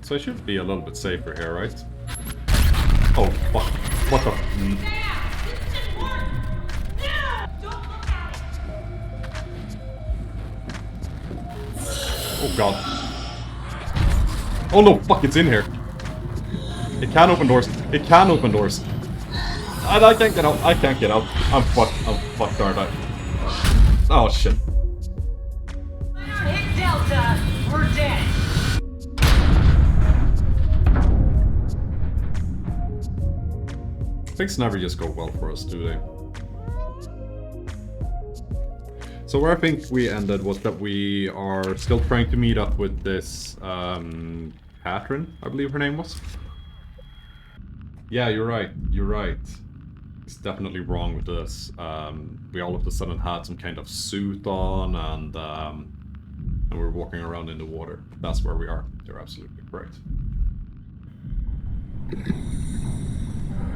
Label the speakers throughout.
Speaker 1: So I should be a little bit safer here, right? Oh, fuck. What the... Oh, God. Oh, no, fuck, it's in here. It can open doors. It can open doors. I can't get out. I can't get out. I'm fucked. I'm fucked, aren't I? Oh, shit.
Speaker 2: Hit Delta. We're dead.
Speaker 1: Things never just go well for us, do they? So where I think we ended was that we are still trying to meet up with this Catherine, I believe her name was. Yeah, you're right. You're right. It's definitely wrong with this. We all of a sudden had some kind of suit on, and we're walking around in the water. That's where we are. You're absolutely correct.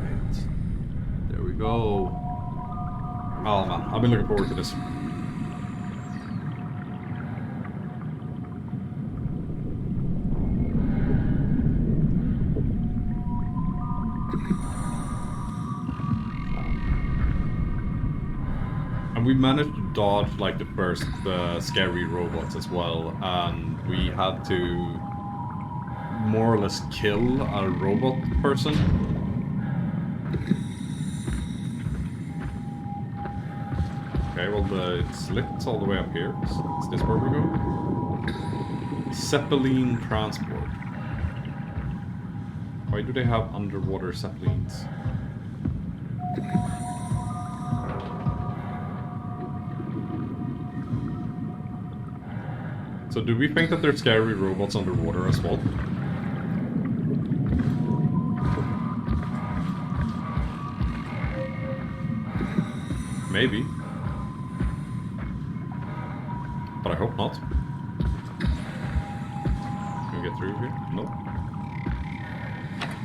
Speaker 1: Right. There we go. Oh man, I've been looking forward to this. And we managed to dodge like the first scary robots as well, and we had to more or less kill a robot person. Okay, well it's lit all the way up here. Is this where we go? Zeppelin transport. Why do they have underwater zeppelins? So do we think that there's scary robots underwater as well? Maybe. But I hope not. Can we get through here? No.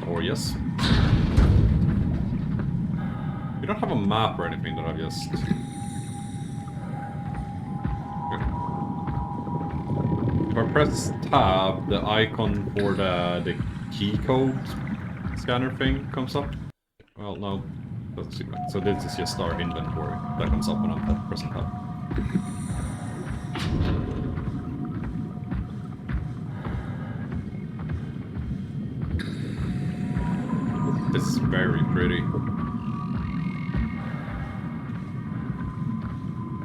Speaker 1: Or yes. We don't have a map or anything that I've just... If I press tab, the icon for the key code scanner thing comes up. Well, no, doesn't seem like. So this is just our inventory that comes up when I'm pressing tab. This is very pretty.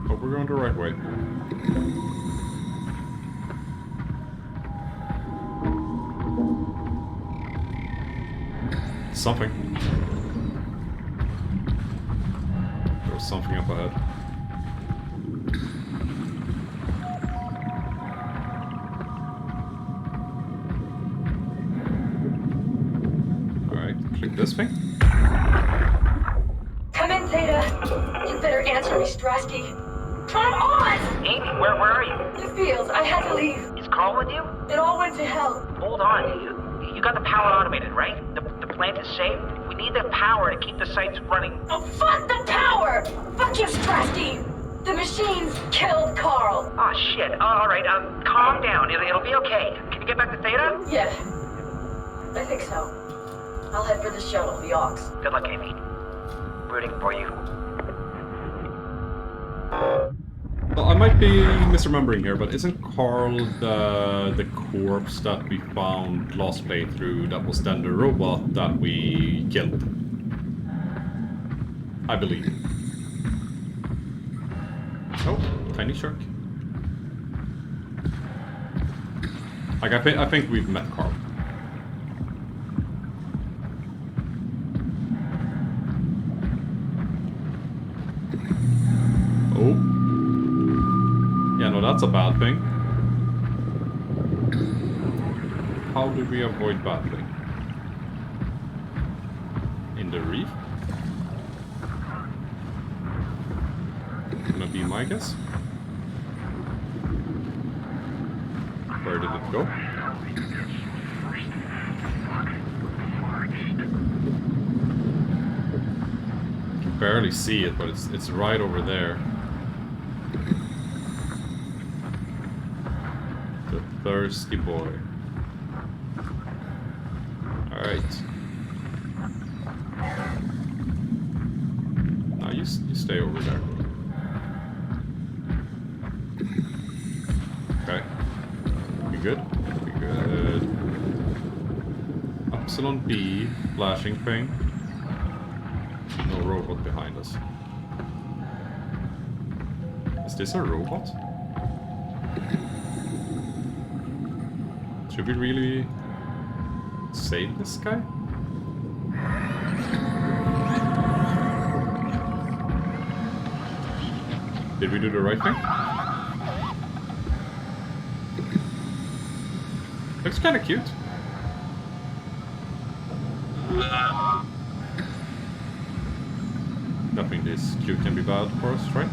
Speaker 1: Oh, we're going the right way. Something. There was something up ahead. Alright, click this thing.
Speaker 3: Come in, Theta. You better answer me, Strasky. Come on!
Speaker 4: Amy, where are you?
Speaker 3: The fields. I had to leave.
Speaker 4: Is Carl with you?
Speaker 3: It all went to hell.
Speaker 4: Hold on, you got the power automated, right? The plant is safe? We need the power to keep the sites running.
Speaker 3: Oh, fuck the power! Fuck you, Strasky! The machines killed Carl.
Speaker 4: Oh shit. Alright, calm down. It'll be okay. Can you get back to Theta?
Speaker 3: Yeah. I think so. I'll head for the shuttle, the Aux.
Speaker 4: Good luck, Amy. Rooting for you.
Speaker 1: Well, I might be misremembering here, but isn't Carl the corpse that we found last playthrough that was then the robot that we killed? I believe. Oh, tiny shark. Like, I think we've met Carl. Oh. Yeah, no, that's a bad thing. How do we avoid bad thing? In the reef? Gonna be my guess. Where did it go? I can barely see it, but it's right over there. The thirsty boy. Alright. Now you stay over there. Okay. We good? We good. Epsilon B, flashing thing. No robot behind us. Is this a robot? Should we really save this guy? Did we do the right thing? Looks kind of cute. Nothing this cute can be bad for us, right?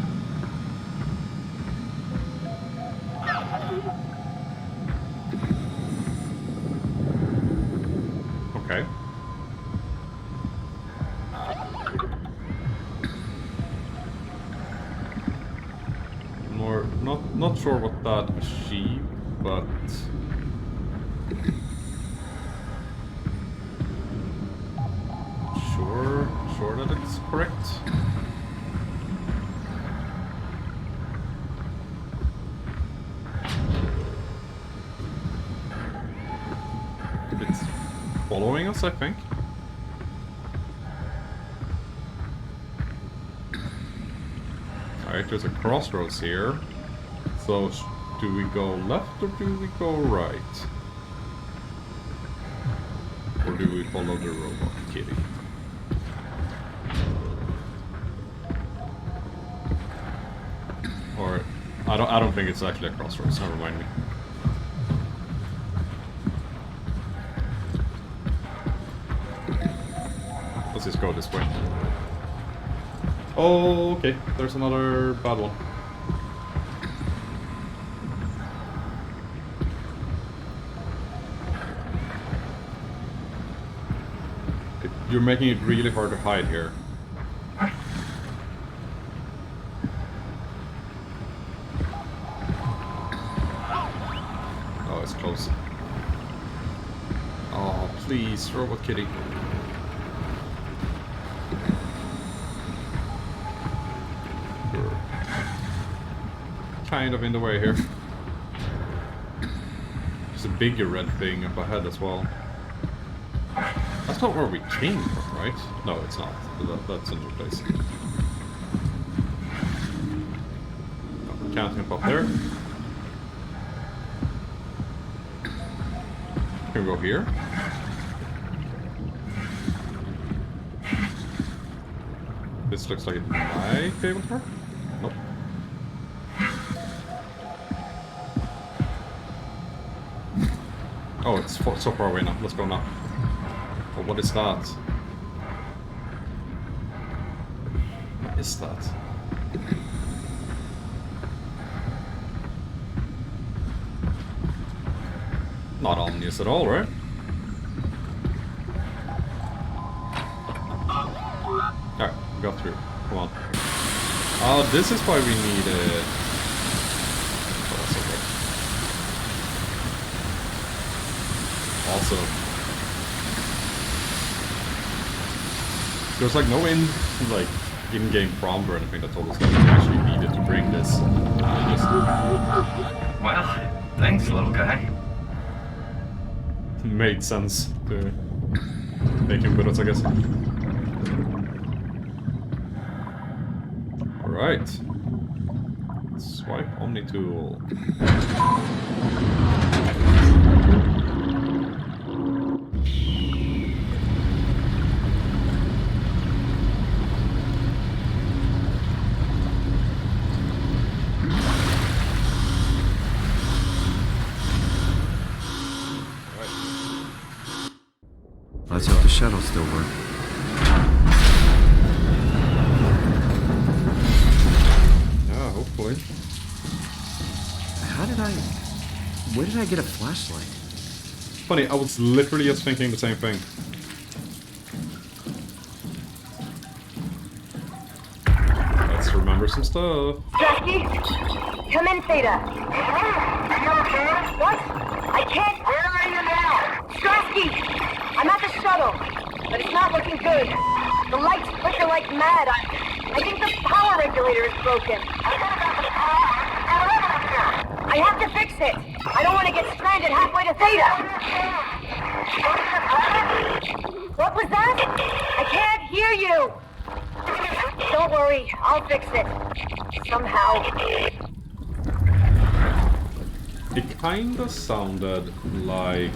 Speaker 1: Okay. Not sure what that achieved, but sure that it's correct. It's following us, I think. Alright, there's a crossroads here. So, do we go left or do we go right? Or do we follow the robot kitty? Or I don't think it's actually a crossroads, never mind me. Let's just go this way. Oh, okay. There's another bad one. You're making it really hard to hide here. Oh, it's close. Oh, please, Robot Kitty. You're kind of in the way here. There's a bigger red thing up ahead as well. That's not where we came from, right? No, it's not. That's another place. No, can't jump up there. Can we go here? This looks like it might be able to work. Nope. Oh, it's so far away now. Let's go now. Oh, what is that? What is that? Not ominous at all, right? Alright, we got through. Come on. Oh, this is why we need it. Oh, that's okay. Awesome. There's like no in-game prompt or anything that told us that we actually needed to bring this.
Speaker 5: Well, thanks, little guy.
Speaker 1: Made sense to take him with us, I guess. Alright. Swipe Omni tool.
Speaker 6: Let's hope the shuttle still works.
Speaker 1: Yeah, hopefully.
Speaker 6: Where did I get a flashlight?
Speaker 1: Funny, I was literally just thinking the same thing. Let's remember some stuff.
Speaker 3: Jackie, come in, Theta. What? I can't. Where are you now? Strasky! I'm at the shuttle. It's not looking good. The lights flicker like mad. I think the power regulator is broken. I have to fix it. I don't want to get stranded halfway to Theta. What was that? I can't hear you. Don't worry, I'll fix it. Somehow.
Speaker 1: It kinda sounded like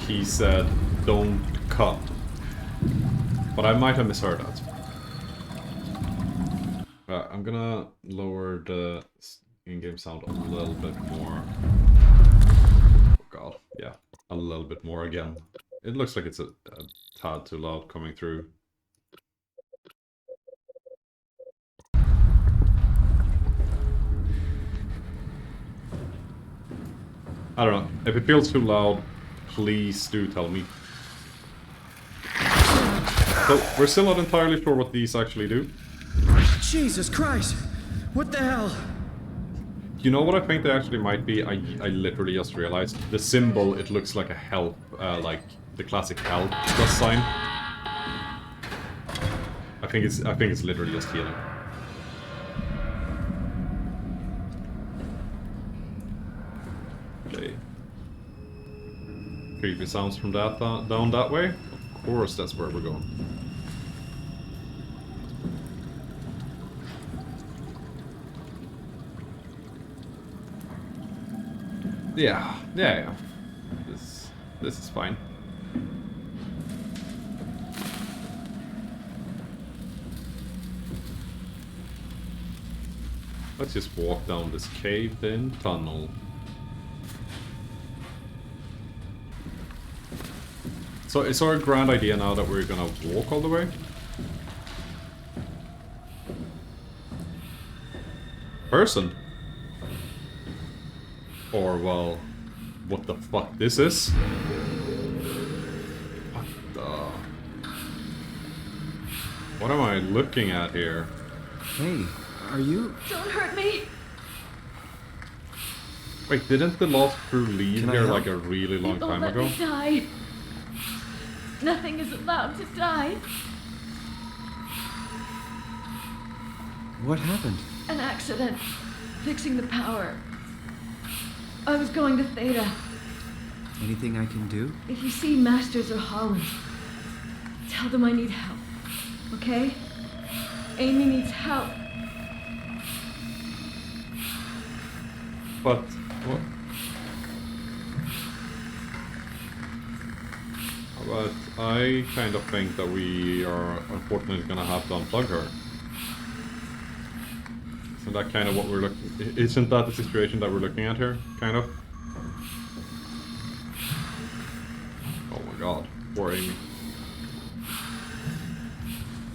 Speaker 1: he said, "Don't come." But I might have misheard that. I'm gonna lower the in-game sound a little bit more. Oh god, yeah, a little bit more again. It looks like it's a tad too loud coming through. I don't know. If it feels too loud, please do tell me. So, we're still not entirely sure what these actually do.
Speaker 6: Jesus Christ! What the hell?
Speaker 1: You know what I think they actually might be? I literally just realized. The symbol, it looks like a help, like the classic help plus sign. I think it's literally just healing. Okay. Creepy sounds from that down that way. Of course, that's where we're going. Yeah. This is fine. Let's just walk down this caved-in tunnel. So it's our grand idea now that we're gonna walk all the way? Person? Or, well, what the fuck this is? What the... What am I looking at here?
Speaker 6: Hey, are you...
Speaker 3: Don't hurt me.
Speaker 1: Wait, didn't the last crew leave
Speaker 6: Can I
Speaker 1: here
Speaker 6: help?
Speaker 1: like a really long
Speaker 7: People
Speaker 1: time
Speaker 7: let
Speaker 1: ago?
Speaker 7: me die. Nothing is allowed to die.
Speaker 6: What happened?
Speaker 7: An accident. Fixing the power. I was going to Theta.
Speaker 6: Anything I can do?
Speaker 7: If you see Masters or Holland, tell them I need help. Okay? Amy needs help.
Speaker 1: But, what? But I kind of think that we are unfortunately gonna have to unplug her. Isn't that kind of what we're looking... Isn't that the situation that we're looking at here? Kind of? Oh my god. Poor Amy.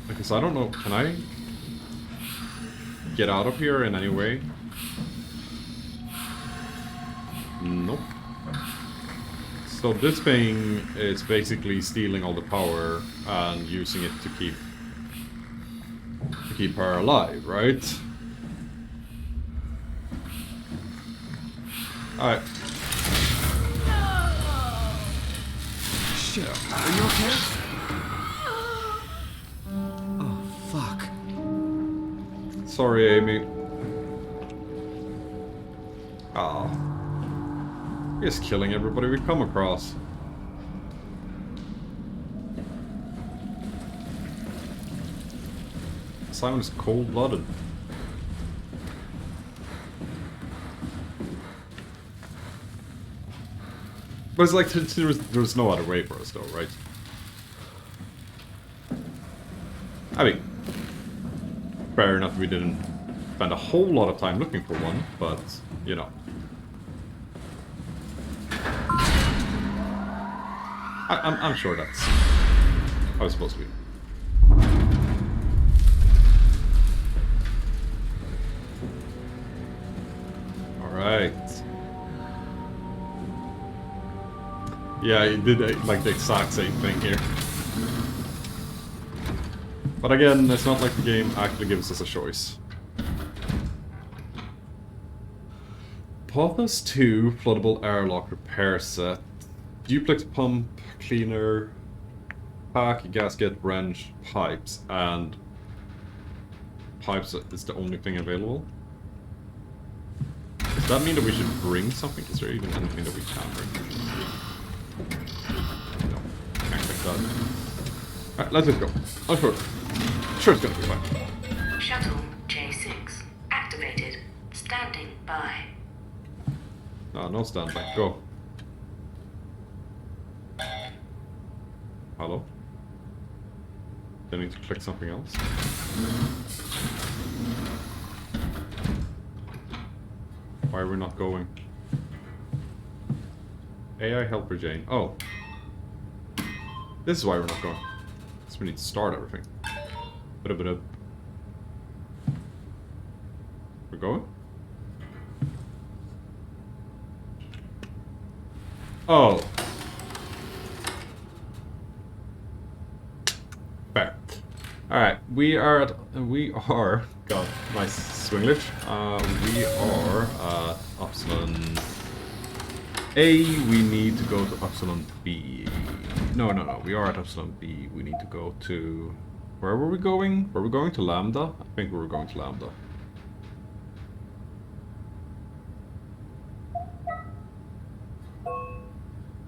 Speaker 1: Because I don't know, can I get out of here in any way? Nope. So this thing is basically stealing all the power and using it to keep her alive, right? Alright.
Speaker 6: Shit, are you okay? Oh, fuck.
Speaker 1: Sorry, Amy. Ah. Just killing everybody we come across. Simon is cold-blooded. But it's like there's no other way for us though, right? I mean, fair enough we didn't spend a whole lot of time looking for one, but, you know. I'm sure that's how it's supposed to be. Alright. Yeah, it did like the exact same thing here. But again, it's not like the game actually gives us a choice. Pothos 2 floatable airlock repair set. Duplex pump cleaner. pack, gasket, wrench, pipes, and pipes is the only thing available. Does that mean that we should bring something? Is there even anything that we can bring? No, can't click that. Alright, let's just go. I'm sure it's gonna be fine.
Speaker 8: Shuttle J6 activated. Standing by.
Speaker 1: No, no standby. Go. Hello? Do I need to click something else? Why are we not going? AI helper Jane. Oh. This is why we're not going. Because we need to start everything. We're going? Oh. Fair. Alright, we are, God, nice swinglish. We are at Upsilon A, we need to go to Upsilon B. No, we are at Upsilon B, we need to go to, where were we going? Were we going to Lambda? I think we were going to Lambda.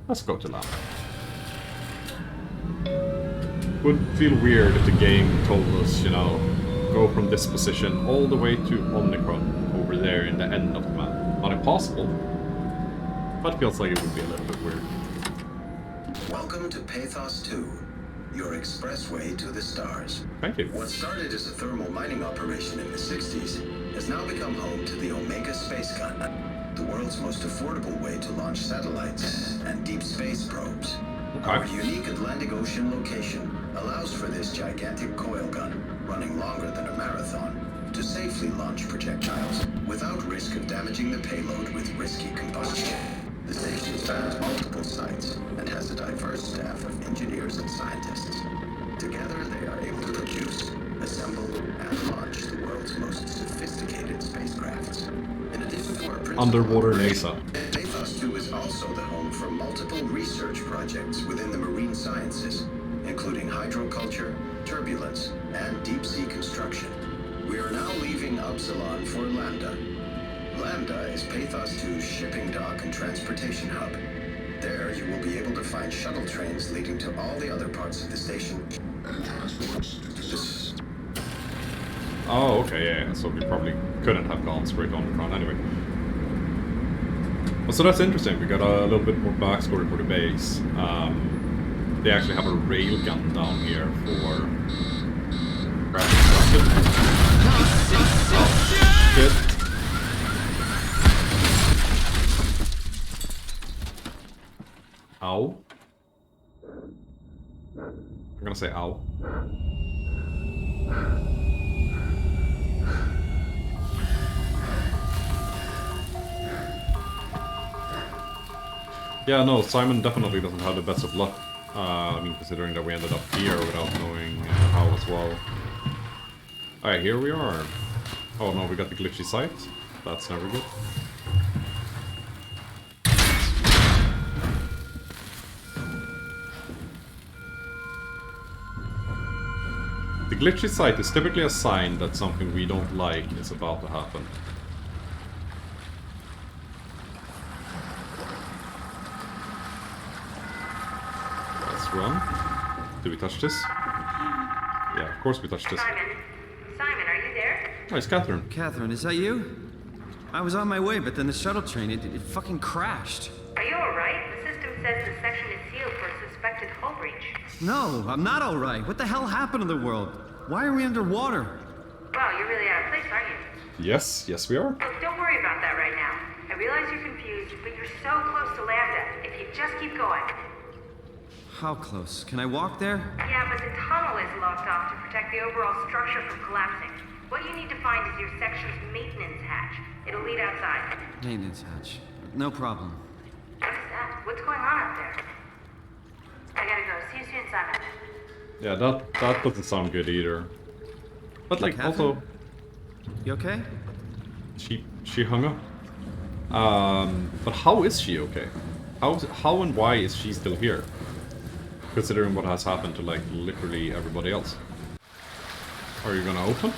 Speaker 1: Let's go to Lambda. Would feel weird if the game told us, you know, go from this position all the way to Omnicron over there in the end of the map. Not impossible, but feels like it would be a little bit weird.
Speaker 9: Welcome to Pathos 2, your expressway to the stars.
Speaker 1: Thank you.
Speaker 9: What started as a thermal mining operation in the 60s has now become home to the Omega Space Gun, the world's most affordable way to launch satellites and deep space probes.
Speaker 1: Okay.
Speaker 9: Our unique Atlantic Ocean location allows for this gigantic coil gun, running longer than a marathon, to safely launch projectiles without risk of damaging the payload with risky combustion. The station spans multiple sites and has a diverse staff of engineers and scientists. Together, they are able to produce, assemble, and launch the world's most sophisticated spacecrafts. In addition to our principal
Speaker 1: Underwater
Speaker 9: operation,
Speaker 1: NASA.
Speaker 9: Pathos 2 is also the home for multiple research projects within the marine sciences, including hydroculture, turbulence, and deep-sea construction. We are now leaving Upsilon for Lambda. Lambda is Pathos 2's shipping dock and transportation hub. There, you will be able to find shuttle trains leading to all the other parts of the station.
Speaker 1: Oh, okay, yeah, so we probably couldn't have gone straight on the front anyway. Well, so that's interesting, we got a little bit more backstory for the base. They actually have a railgun down here for crashing rockets. Oh, shit. Ow. I'm gonna say ow. Yeah, no, Simon definitely doesn't have the best of luck. I mean, considering that we ended up here without knowing how as well. Alright, here we are. Oh no, we got the glitchy site. That's never good. The glitchy site is typically a sign that something we don't like is about to happen. Let's run. Did we touch this? Yeah, of course we touched this.
Speaker 8: Simon, are you there?
Speaker 1: Oh, it's Catherine.
Speaker 6: Catherine, is that you? I was on my way, but then the shuttle train, it fucking crashed.
Speaker 8: Are you alright? The system says the section is sealed for a suspected hull breach.
Speaker 6: No, I'm not alright. What the hell happened to the world? Why are we underwater?
Speaker 8: Wow, you're really out of place, aren't you?
Speaker 1: Yes, yes we are.
Speaker 8: Look, don't worry about that right now. I realize you're confused, but you're so close to Lambda. If you just keep going.
Speaker 6: How close? Can I walk there?
Speaker 8: Yeah, but the tunnel is locked off to protect the overall structure from collapsing. What you need to find is your section's maintenance hatch. It'll lead outside.
Speaker 6: Maintenance hatch. No problem.
Speaker 8: What is that? What's going on up there? I gotta go. See you soon, Simon.
Speaker 1: Yeah, that doesn't sound good either. But like,
Speaker 6: Catherine?
Speaker 1: also,
Speaker 6: You okay?
Speaker 1: she hung up. But how is she okay? How and why is she still here? Considering what has happened to, like, literally everybody else. Are you gonna open?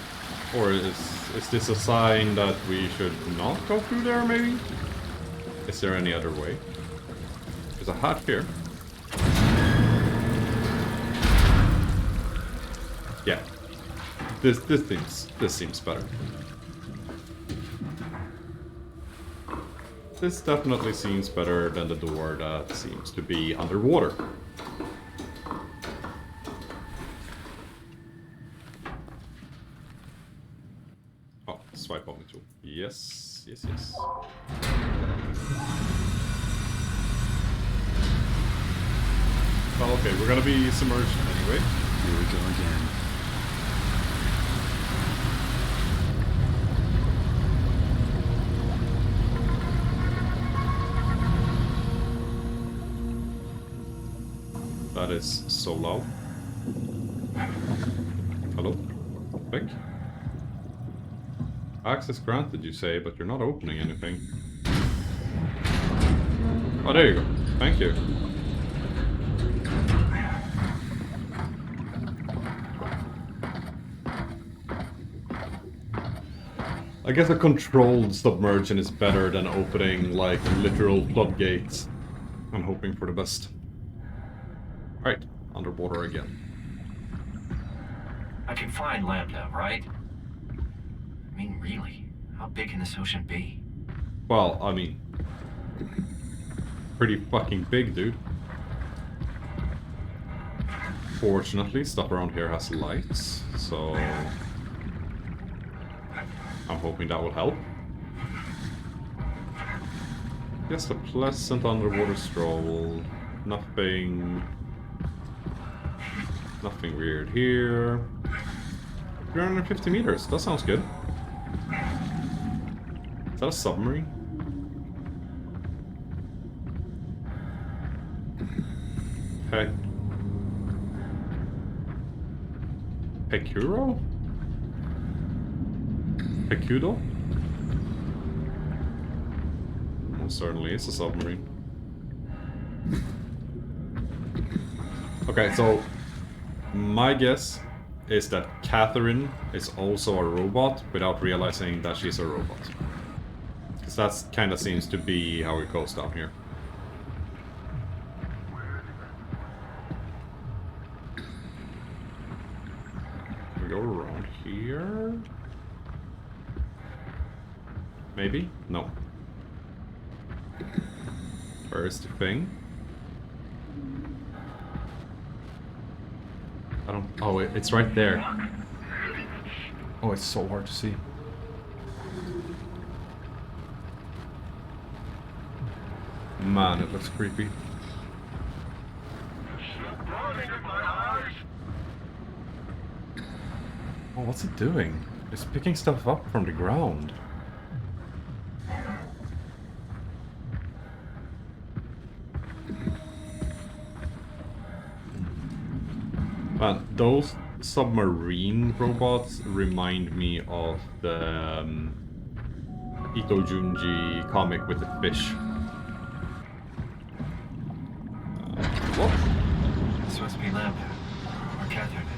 Speaker 1: Or is this a sign that we should not go through there, maybe? Is there any other way? There's a hat here. Yeah. This seems better. This definitely seems better than the door that seems to be underwater. Oh, swipe on the tool. Yes, yes, yes. Well, okay, we're gonna be submerged anyway.
Speaker 6: Here we go again.
Speaker 1: That is so loud. Hello? Vic? Access granted, you say, but you're not opening anything. Oh, there you go. Thank you. I guess a controlled submersion is better than opening, like, literal floodgates. I'm hoping for the best. Alright, underwater again.
Speaker 5: I can find Lambda, right? I mean, really, how big can this ocean be?
Speaker 1: Well, I mean, pretty fucking big, dude. Fortunately, stuff around here has lights, so I'm hoping that will help. Just a pleasant underwater stroll. Nothing weird here. 350 meters, that sounds good. Is that a submarine? Okay. Pekuro? Pekudo? Well, certainly it's a submarine. Okay, so my guess is that Catherine is also a robot without realizing that she's a robot. Because that kind of seems to be how it goes down here. We go around here. Maybe? No. Where's the thing? I don't... Oh, it's right there. Oh, it's so hard to see. Man, it looks creepy. Oh, what's it doing? It's picking stuff up from the ground. Man, those submarine robots remind me of the Ito Junji comic with the fish. What?
Speaker 5: This must be Lambda, or Catherine is.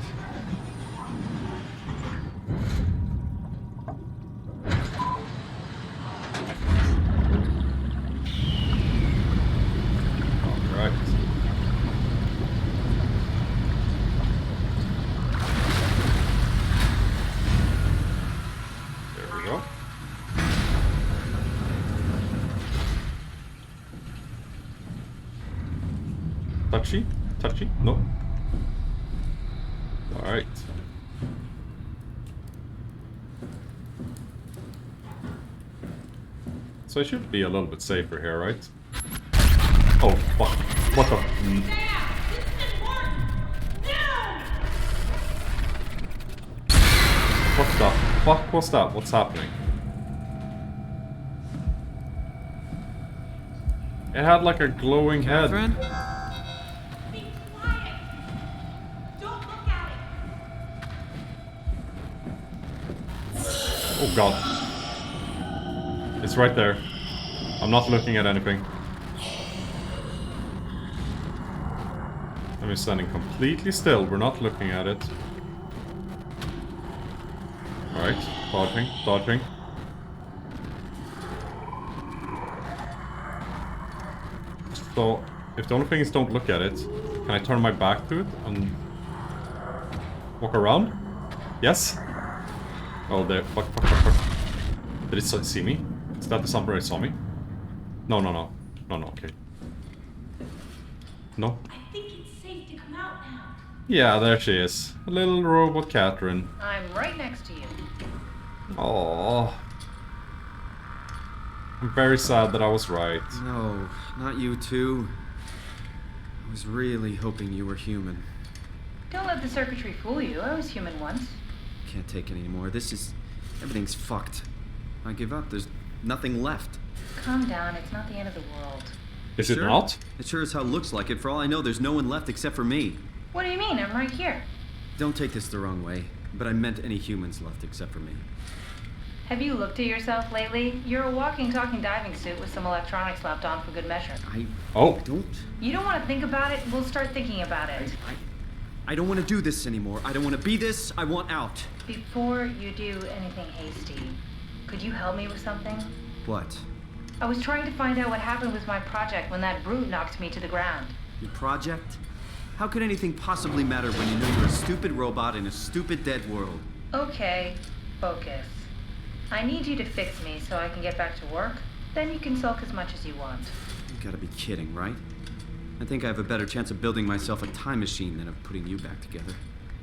Speaker 1: Alright. There we go. Touchy? Touchy? No. Alright. So I should be a little bit safer here, right? Oh, fuck. What the... What the fuck was that? What's happening? It had like a glowing head.
Speaker 6: Catherine?
Speaker 2: Be quiet. Don't look at it.
Speaker 1: Oh god. It's right there. I'm not looking at anything. I'm standing completely still. We're not looking at it. Alright, dodging, dodging. So, if the only thing is don't look at it, can I turn my back to it and walk around? Yes? Oh, there. Fuck. Did it see me? Is that the somebody saw me? No, okay. No?
Speaker 2: I think it's safe to come out now.
Speaker 1: Yeah, there she is. A little robot Catherine.
Speaker 10: I'm right next to you.
Speaker 1: Oh. I'm very sad that I was right.
Speaker 6: No, not you too. I was really hoping you were human.
Speaker 10: Don't let the circuitry fool you. I was human once.
Speaker 6: Can't take it anymore. Everything's fucked. I give up. There's nothing left.
Speaker 10: Calm down. It's not the end of the world.
Speaker 1: Is it not?
Speaker 6: It sure as hell looks like it. For all I know, there's no one left except for me.
Speaker 10: What do you mean? I'm right here.
Speaker 6: Don't take this the wrong way, but I meant any humans left except for me.
Speaker 10: Have you looked at yourself lately? You're a walking, talking diving suit with some electronics slapped on for good measure.
Speaker 6: I don't.
Speaker 10: You don't want to think about it? We'll start thinking about it.
Speaker 6: I don't want to do this anymore. I don't want to be this. I want out.
Speaker 10: Before you do anything hasty, could you help me with something?
Speaker 6: What?
Speaker 10: I was trying to find out what happened with my project when that brute knocked me to the ground.
Speaker 6: Your project? How could anything possibly matter when you know you're a stupid robot in a stupid dead world?
Speaker 10: Okay, focus. I need you to fix me so I can get back to work. Then you can sulk as much as you want.
Speaker 6: You gotta be kidding, right? I think I have a better chance of building myself a time machine than of putting you back together.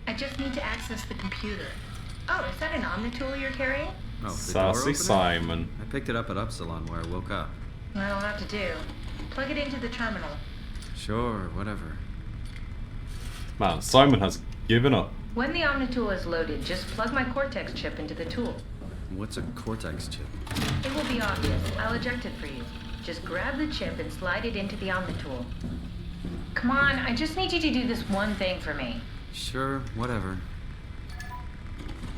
Speaker 10: I just need to access the computer. Oh, is that an Omnitool you're carrying?
Speaker 6: Oh, the door
Speaker 1: Sassy
Speaker 6: opener?
Speaker 1: Simon.
Speaker 6: I picked it up at Upsilon where I woke up.
Speaker 10: That'll have to do. Plug it into the terminal.
Speaker 6: Sure, whatever.
Speaker 1: Man, Simon has given up.
Speaker 10: When the Omnitool is loaded, just plug my Cortex chip into the tool.
Speaker 6: What's a Cortex chip?
Speaker 10: It will be obvious. I'll eject it for you. Just grab the chip and slide it into the Omnitool. Come on, I just need you to do this one thing for me.
Speaker 6: Sure, whatever.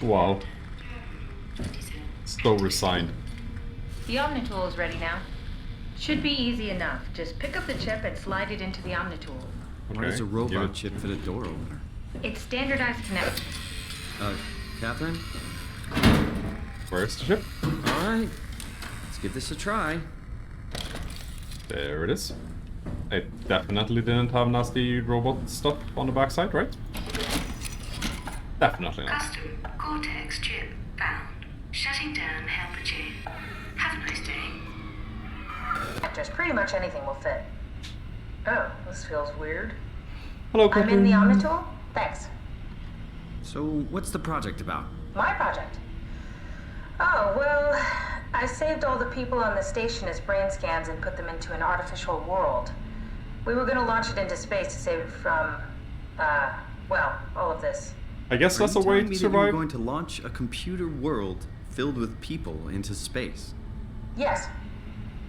Speaker 1: Wow. So resigned.
Speaker 10: The Omnitool is ready now. Should be easy enough. Just pick up the chip and slide it into the Omnitool.
Speaker 6: Why does a
Speaker 1: give
Speaker 6: robot
Speaker 1: it-
Speaker 6: chip fit a door opener?
Speaker 10: It's standardized connect.
Speaker 6: Catherine?
Speaker 1: Where's the ship?
Speaker 6: Alright. Let's give this a try.
Speaker 1: There it is. It definitely didn't have nasty robot stuff on the backside, right? Definitely not.
Speaker 8: Custom Cortex chip found. Shutting down helper chain. Have a nice day.
Speaker 10: Just pretty much anything will fit. Oh, this feels weird.
Speaker 1: Hello,
Speaker 10: I'm in the Omnitool? Thanks.
Speaker 6: So, what's the project about?
Speaker 10: My project. Oh, well, I saved all the people on the station as brain scans and put them into an artificial world. We were gonna launch it into space to save it from, well, all of this.
Speaker 1: I guess that's a
Speaker 6: Are you
Speaker 1: way
Speaker 6: telling
Speaker 1: to
Speaker 6: me that you were
Speaker 1: survive.
Speaker 6: going to launch a computer world filled with people into space?
Speaker 10: Yes.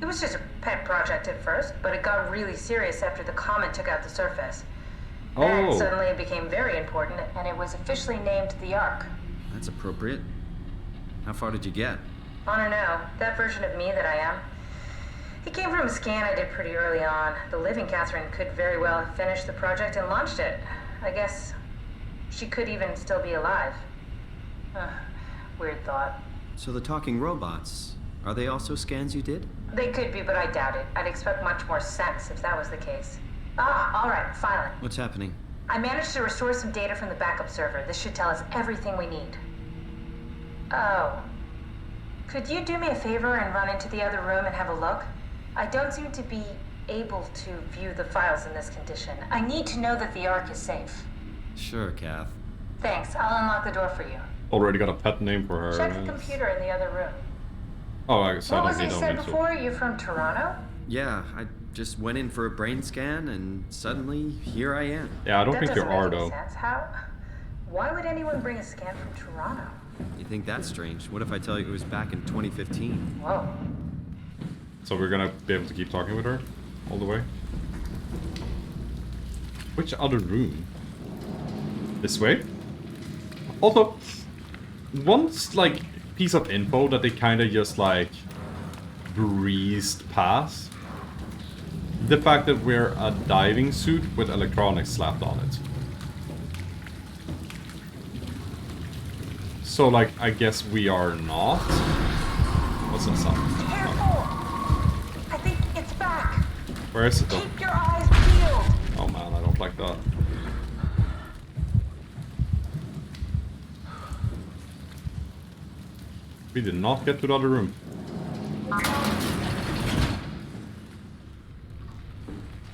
Speaker 10: It was just a pet project at first, but it got really serious after the comet took out the surface. Then
Speaker 1: Oh.
Speaker 10: suddenly it became very important, and it was officially named the Ark.
Speaker 6: That's appropriate. How far did you get?
Speaker 10: I don't know, that version of me that I am. It came from a scan I did pretty early on. The living Catherine could very well have finished the project and launched it. I guess she could even still be alive. Weird thought.
Speaker 6: So the talking robots, are they also scans you did?
Speaker 10: They could be, but I doubt it. I'd expect much more sense if that was the case. All right, finally.
Speaker 6: What's happening?
Speaker 10: I managed to restore some data from the backup server. This should tell us everything we need. Oh. Could you do me a favor and run into the other room and have a look? I don't seem to be able to view the files in this condition. I need to know that the Ark is safe.
Speaker 6: Sure, Kath.
Speaker 10: Thanks. I'll unlock the door for you.
Speaker 1: Already got a pet name for her.
Speaker 10: Check the computer in the other room.
Speaker 1: Oh, I guess
Speaker 10: What
Speaker 1: I
Speaker 10: was
Speaker 1: don't
Speaker 10: I
Speaker 1: need
Speaker 10: said
Speaker 1: to.
Speaker 10: before? You're from Toronto?
Speaker 6: Yeah, I just went in for a brain scan and suddenly here I am.
Speaker 1: Yeah, I don't
Speaker 10: That
Speaker 1: think you
Speaker 10: doesn't
Speaker 1: are
Speaker 10: make any
Speaker 1: though.
Speaker 10: sense. How? Why would anyone bring a scan from Toronto?
Speaker 6: You think that's strange? What if I tell you it was back in 2015?
Speaker 10: Whoa.
Speaker 1: So we're gonna be able to keep talking with her all the way. Which other room? This way? Also, once like piece of info that they kind of just like breezed past. the fact that we're a diving suit with electronics slapped on it. So, like, I guess we are not. What's that sound?
Speaker 10: Careful! I think it's back.
Speaker 1: Where is it though?
Speaker 10: Keep your eyes peeled.
Speaker 1: Oh man, I don't like that. We did not get to the other room.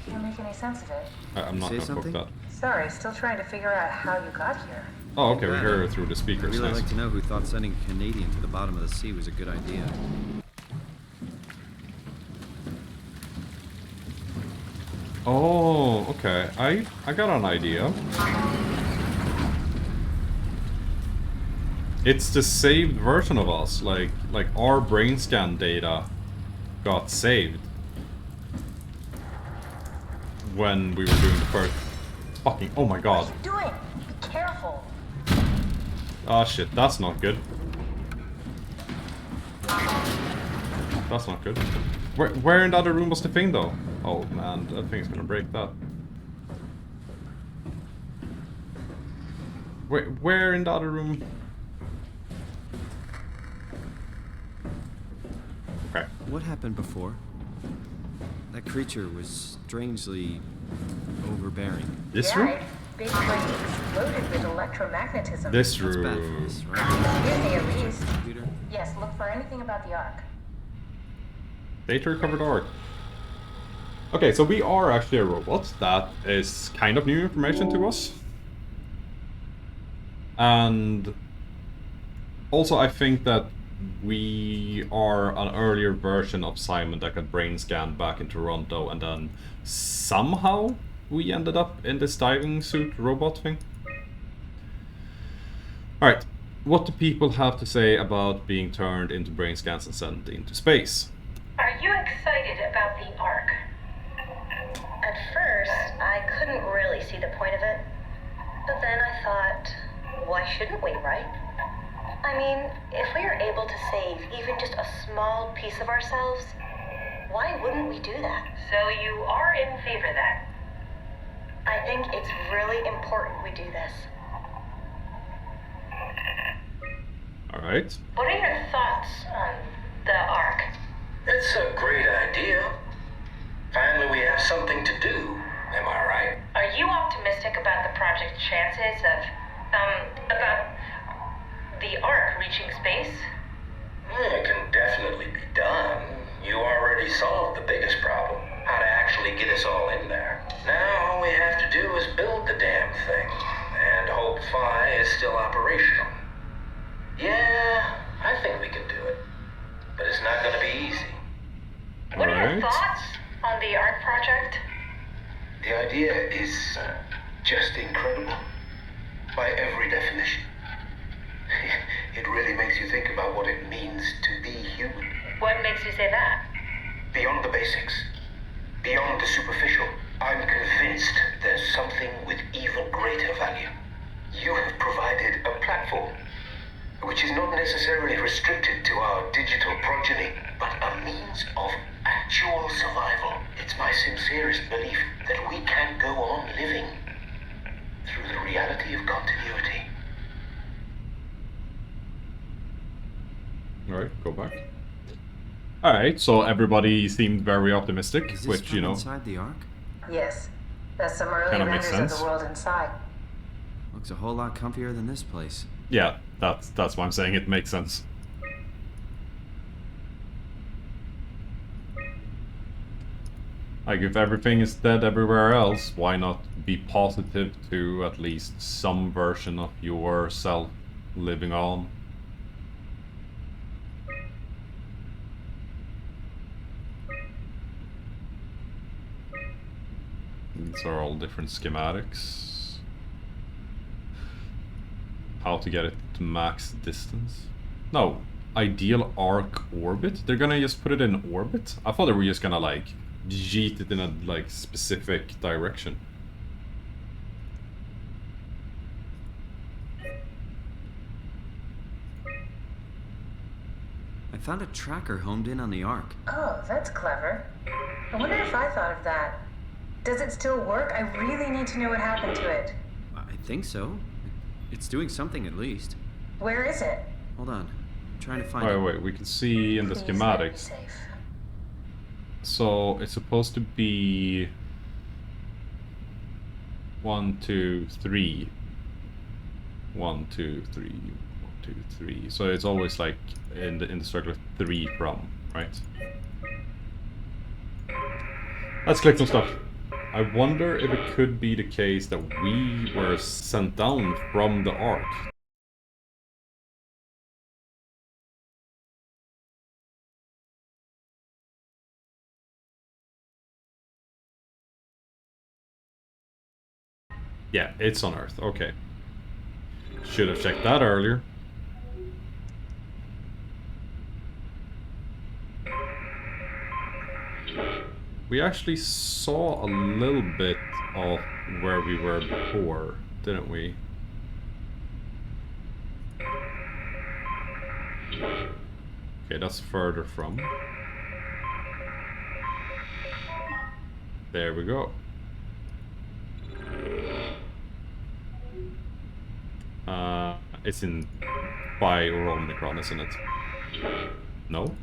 Speaker 10: Can't make any sense of it.
Speaker 1: I'm not
Speaker 6: Say
Speaker 1: gonna poke
Speaker 6: something?
Speaker 1: that.
Speaker 10: Sorry, still trying to figure out how you got here.
Speaker 1: Oh, okay, we hear it through the
Speaker 6: I'd
Speaker 1: speakers.
Speaker 6: really
Speaker 1: Nice.
Speaker 6: like to know who thought sending a Canadian to the bottom of the sea was a good idea.
Speaker 1: Oh, okay. I got an idea. It's the saved version of us. Like our brain scan data got saved when we were doing the first fucking. Oh my god.
Speaker 10: What are you doing? Be careful.
Speaker 1: Ah shit, that's not good. That's not good. Where in the other room was the thing though? Oh man, that thing's gonna break that. Where in the other room? Okay.
Speaker 6: What happened before? That creature was strangely overbearing.
Speaker 1: This
Speaker 10: Yeah,
Speaker 1: room?
Speaker 10: its big brain exploded with electromagnetism.
Speaker 1: This
Speaker 6: That's bad for
Speaker 1: room.
Speaker 6: us, right?
Speaker 10: Excuse me, at least.
Speaker 6: Computer?
Speaker 10: Yes, look for anything about the Ark.
Speaker 1: Data recovered arc. Okay, so we are actually a robot. That is kind of new information to us. And also I think that we are an earlier version of Simon that got brain scanned back in Toronto, and then somehow we ended up in this diving suit robot thing. Alright, what do people have to say about being turned into brain scans and sent into space?
Speaker 8: Are you excited about the Ark? At first, I couldn't really see the point of it. But then I thought, why shouldn't we, right? I mean, if we are able to save even just a small piece of ourselves, why wouldn't we do that? So you are in favor then? I think it's really important we do this.
Speaker 1: Alright.
Speaker 8: What are your thoughts on the Ark?
Speaker 11: It's a great idea. Finally, we have something to do. Am I right?
Speaker 8: Are you optimistic about the project's chances of, about the Ark reaching space?
Speaker 11: It can definitely be done. You already solved the biggest problem. How to actually get us all in there. Now all we have to do is build the damn thing. And hope Phi is still operational. Yeah, I think we can do it. But it's not gonna be easy.
Speaker 8: What are your
Speaker 1: Right.
Speaker 8: thoughts on the Ark project?
Speaker 9: The idea is just incredible. By every definition. It really makes you think about what it means to be human.
Speaker 8: What makes you say that?
Speaker 9: Beyond the basics. Beyond the superficial. I'm convinced there's something with even greater value. You have provided a platform, which is not necessarily restricted to our digital progeny, but a means of actual survival. It's my sincerest belief that we can go on living through the reality of continuity.
Speaker 1: Alright, go back. Alright, so everybody seemed very optimistic,
Speaker 6: Is this
Speaker 1: which,
Speaker 6: from
Speaker 1: you know,
Speaker 6: inside the Ark?
Speaker 10: Yes, that's some early
Speaker 1: Kinda makes
Speaker 10: renders of
Speaker 1: sense.
Speaker 10: the world inside.
Speaker 6: Looks a whole lot comfier than this place.
Speaker 1: yeah, that's why I'm saying it makes sense. Like, if everything is dead everywhere else, why not be positive to at least some version of yourself living on? These are all different schematics. How to get it to max distance. No, ideal arc orbit? They're gonna just put it in orbit? I thought they were just gonna like yeet it in a like specific direction.
Speaker 6: I found a tracker homed in on the Ark.
Speaker 10: Oh, that's clever. I wonder if I thought of that. Does it still work? I really need to know what happened to it.
Speaker 6: I think so. It's doing something at least.
Speaker 10: Where is it?
Speaker 6: Hold on. I'm trying to find
Speaker 1: Wait,
Speaker 6: it.
Speaker 1: wait, we can see in the
Speaker 10: Please let me be
Speaker 1: schematics.
Speaker 10: safe.
Speaker 1: So it's supposed to be 1, 2, 3. 1, 2, 3, 1, 2, 3. So it's always like in the circle of 3 from, right? Let's click some stuff. I wonder if it could be the case that we were sent down from the Ark. Yeah, it's on Earth. Okay. Should have checked that earlier. We actually saw a little bit of where we were before, didn't we? Okay, that's further from. There we go. It's in by Omicron, isn't it? No?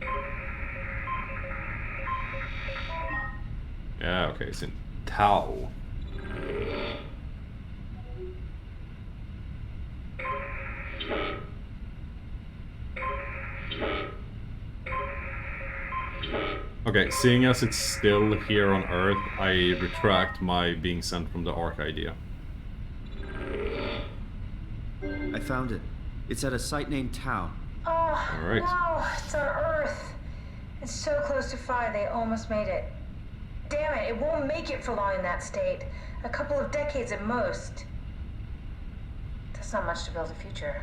Speaker 1: Yeah, okay, it's in Tau. Okay, seeing as it's still here on Earth, I retract my being sent from the Ark idea.
Speaker 6: I found it. It's at a site named Tau.
Speaker 10: Oh,
Speaker 1: All right.
Speaker 10: no, it's on Earth. It's so close to 5, they almost made it. Damn it, it won't make it for long in that state. A couple of decades at most. That's not much to build a future.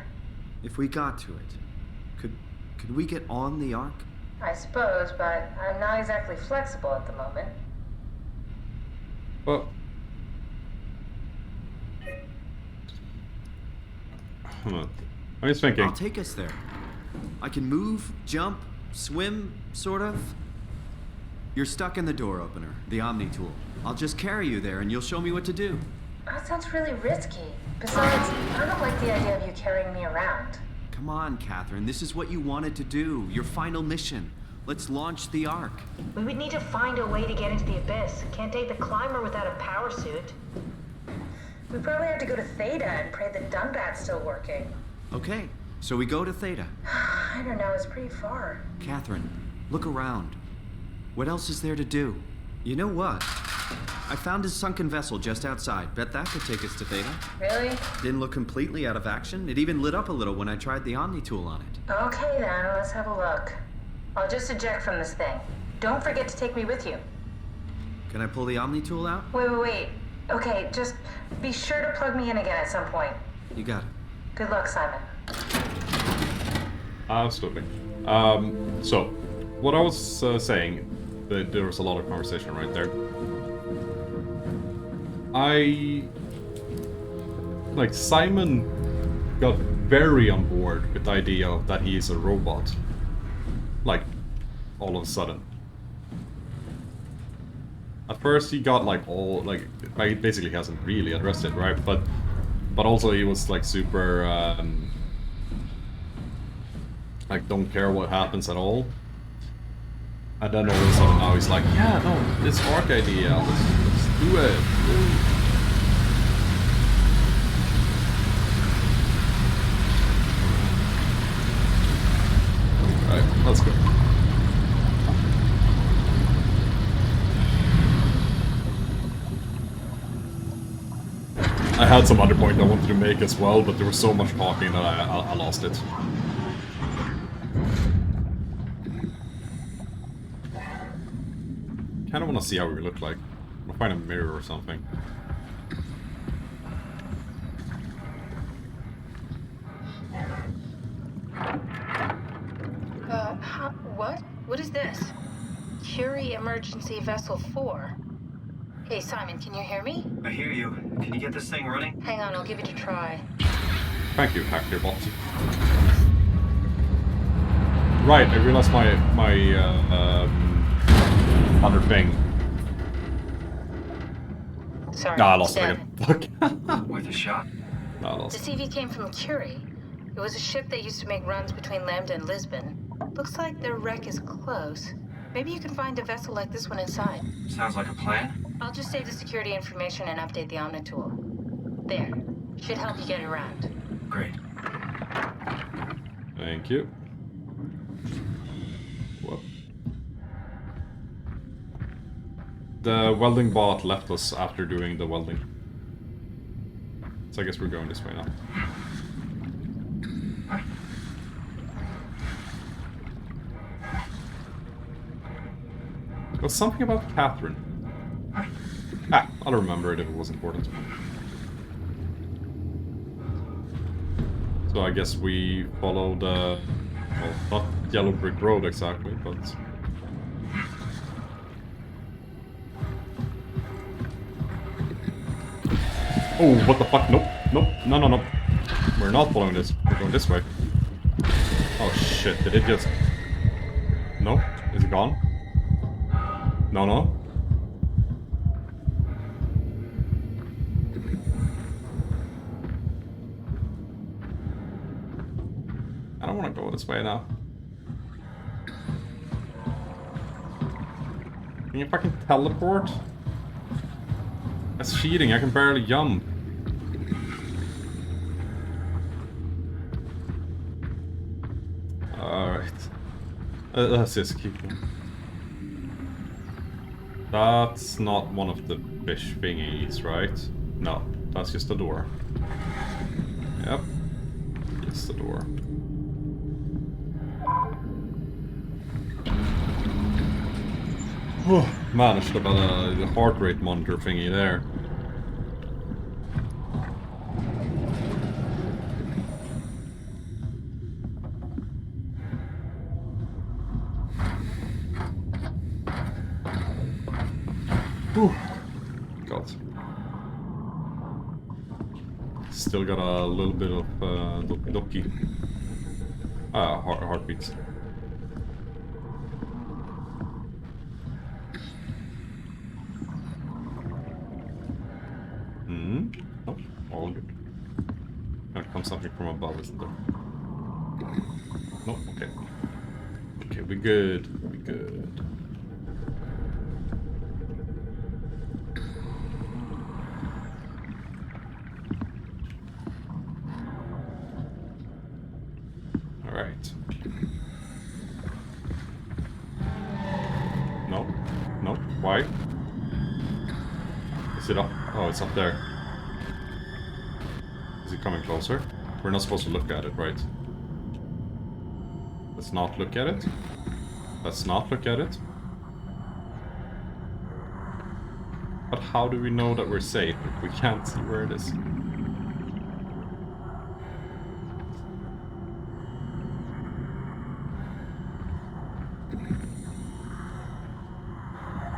Speaker 6: If we got to it, could we get on the Ark?
Speaker 10: I suppose, but I'm not exactly flexible at the moment.
Speaker 1: Well, I was thinking.
Speaker 6: I'll take us there. I can move, jump, swim, sort of. You're stuck in the door opener, the Omni tool. I'll just carry you there and you'll show me what to do.
Speaker 10: That sounds really risky. Besides, I don't like the idea of you carrying me around.
Speaker 6: Come on, Catherine. This is what you wanted to do. Your final mission. Let's launch the Ark.
Speaker 10: We would need to find a way to get into the Abyss. Can't take the climber without a power suit. We probably have to go to Theta and pray that Dunbat's still working.
Speaker 6: Okay, so we go to Theta.
Speaker 10: I don't know, it's pretty far.
Speaker 6: Catherine, look around. What else is there to do? You know what? I found a sunken vessel just outside. Bet that could take us to Theta.
Speaker 10: Really?
Speaker 6: Didn't look completely out of action. It even lit up a little when I tried the Omni tool on it.
Speaker 10: Okay then, let's have a look. I'll just eject from this thing. Don't forget to take me with you.
Speaker 6: Can I pull the Omni tool out?
Speaker 10: Wait. Okay, just be sure to plug me in again at some point.
Speaker 6: You got it.
Speaker 10: Good luck, Simon.
Speaker 1: Absolutely. So, what I was saying, there was a lot of conversation right there. Simon got very on board with the idea that he is a robot. Like, all of a sudden. At first he got basically he hasn't really addressed it, right? But also he was like super, don't care what happens at all. And then all of a sudden now he's like, yeah, no, this Ark idea, let's do it. Alright, let's go. I had some other point I wanted to make as well, but there was so much talking that I lost it. Kinda wanna see how we look like. I'll find a mirror or something.
Speaker 10: What? What is this? Curie Emergency Vessel 4. Hey, Simon, can you hear me?
Speaker 5: I hear you. Can you get this thing running?
Speaker 10: Hang on, I'll give it a try.
Speaker 1: Thank you, HackerBot. Right, I realized my other thing
Speaker 10: Sorry.
Speaker 1: Nah, I lost
Speaker 10: dead.
Speaker 1: it again. Fuck.
Speaker 5: Worth a shot?
Speaker 1: Nah, I
Speaker 10: The
Speaker 1: lost.
Speaker 10: CV came from Curie. It was a ship that used to make runs between Lambda and Lisbon. Looks like their wreck is close. Maybe you can find a vessel like this one inside.
Speaker 5: Sounds like a plan.
Speaker 10: I'll just save the security information and update the Omni tool. There. Should help you get around.
Speaker 5: Great.
Speaker 1: Thank you. Whoop. The welding bot left us after doing the welding. So I guess we're going this way now. There was something about Catherine. Ah, I'll remember it if it was important. So I guess we follow the... well, not yellow brick road exactly, but... Oh, what the fuck? Nope, nope, no, no, no. We're not following this. We're going this way. Oh shit, did it just... No? Is it gone? No, no. I don't want to go this way now. Can you fucking teleport? That's cheating, I can barely jump. Alright. Let's just keep going. That's not one of the fish thingies, right? No, that's just a door. Yep. It's the door. Managed about the heart rate monitor thingy there. Whew. God. Still got a little bit of doki. Heartbeats. Nope, all good. Gonna come something from above, isn't there? Nope, okay. Okay, we good. We good. Alright. No. No. Why? Is it up? Oh, it's up there. Is it coming closer? We're not supposed to look at it, right? Let's not look at it. Let's not look at it. But how do we know that we're safe if we can't see where it is?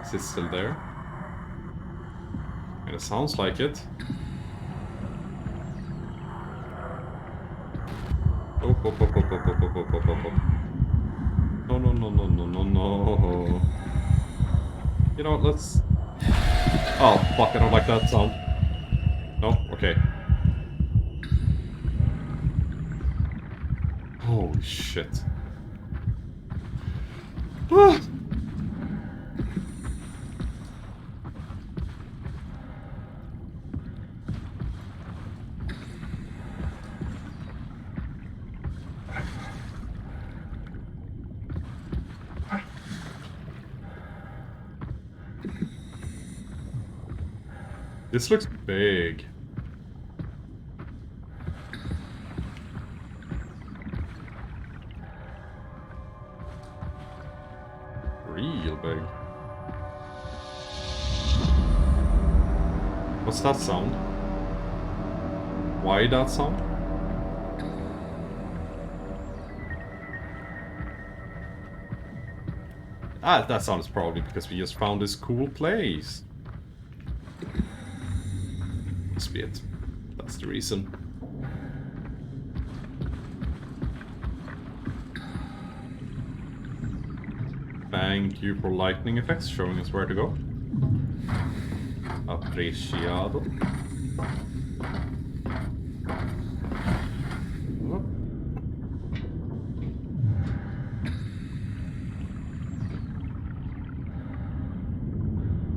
Speaker 1: Is it still there? It sounds like it. Oh, oh. No, no, no, no, no, no, no. You know what, let's... Oh, fuck, I don't like that sound. No? Okay. Holy shit. This looks big. Real big. What's that sound? Why that sound? Ah, that sound is probably because we just found this cool place. Must be it. That's the reason. Thank you for lightning effects, showing us where to go. Up apreciado.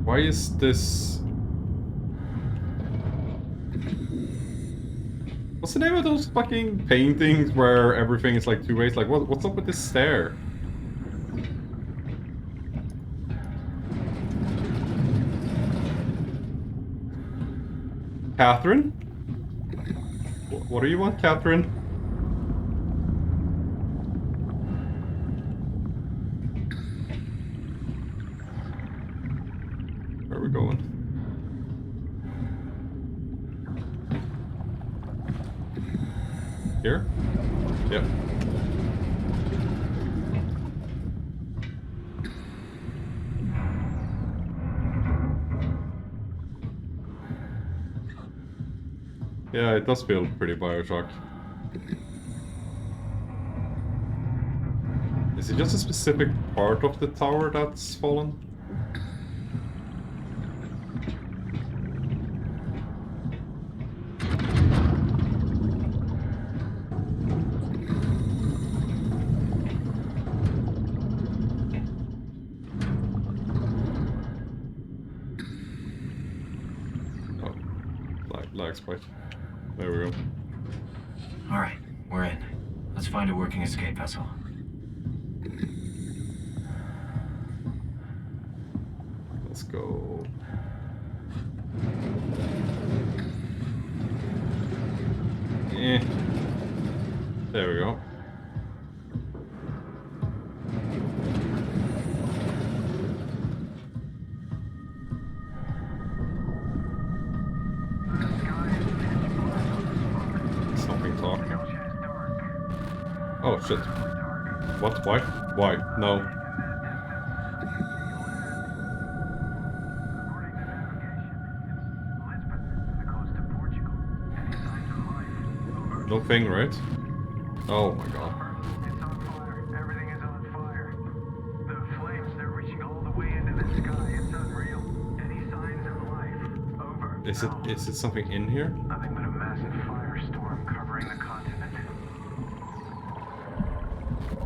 Speaker 1: Why is this... What's the name of those fucking paintings where everything is like two ways? Like, what's up with this stair? Catherine? What do you want, Catherine? Where are we going? Here? Yep. Yeah, it does feel pretty Bioshock. Is it just a specific part of the tower that's fallen? Lag spike. There we go.
Speaker 5: Alright, we're in. Let's find a working escape vessel.
Speaker 1: Let's go. There we go. Oh shit. What? Why? Why? No. No thing, right? Oh my god.
Speaker 12: It's on fire. Everything is on fire. The flames, they're reaching all the way into the sky. It's unreal. Any signs of life? Over.
Speaker 1: Is it something in here?
Speaker 12: Nothing but a massive firestorm covering the continent.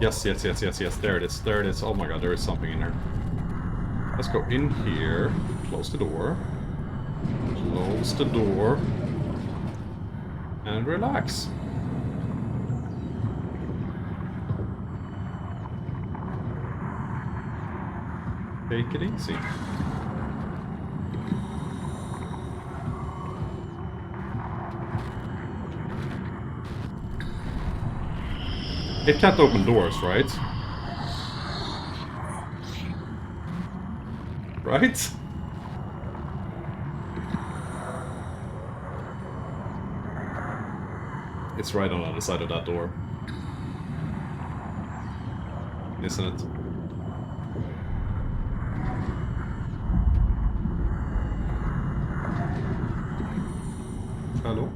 Speaker 1: Yes. There it is. There it is. Oh my god, there is something in here. Let's go in here. Close the door. Close the door. And relax. Take it easy. It can't open doors, right? Right? It's right on the other side of that door. Isn't it? Hello?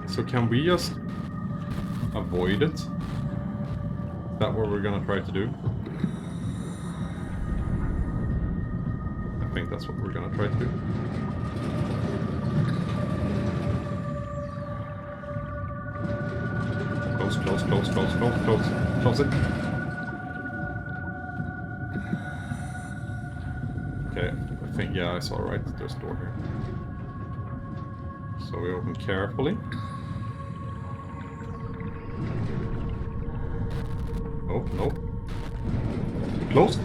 Speaker 1: So can we just avoid it? Is that what we're gonna try to do? I think that's what we're gonna try to do. Close it. Okay, I think, yeah, I saw right, there's a door here. So we open carefully. Oh, no. Closed.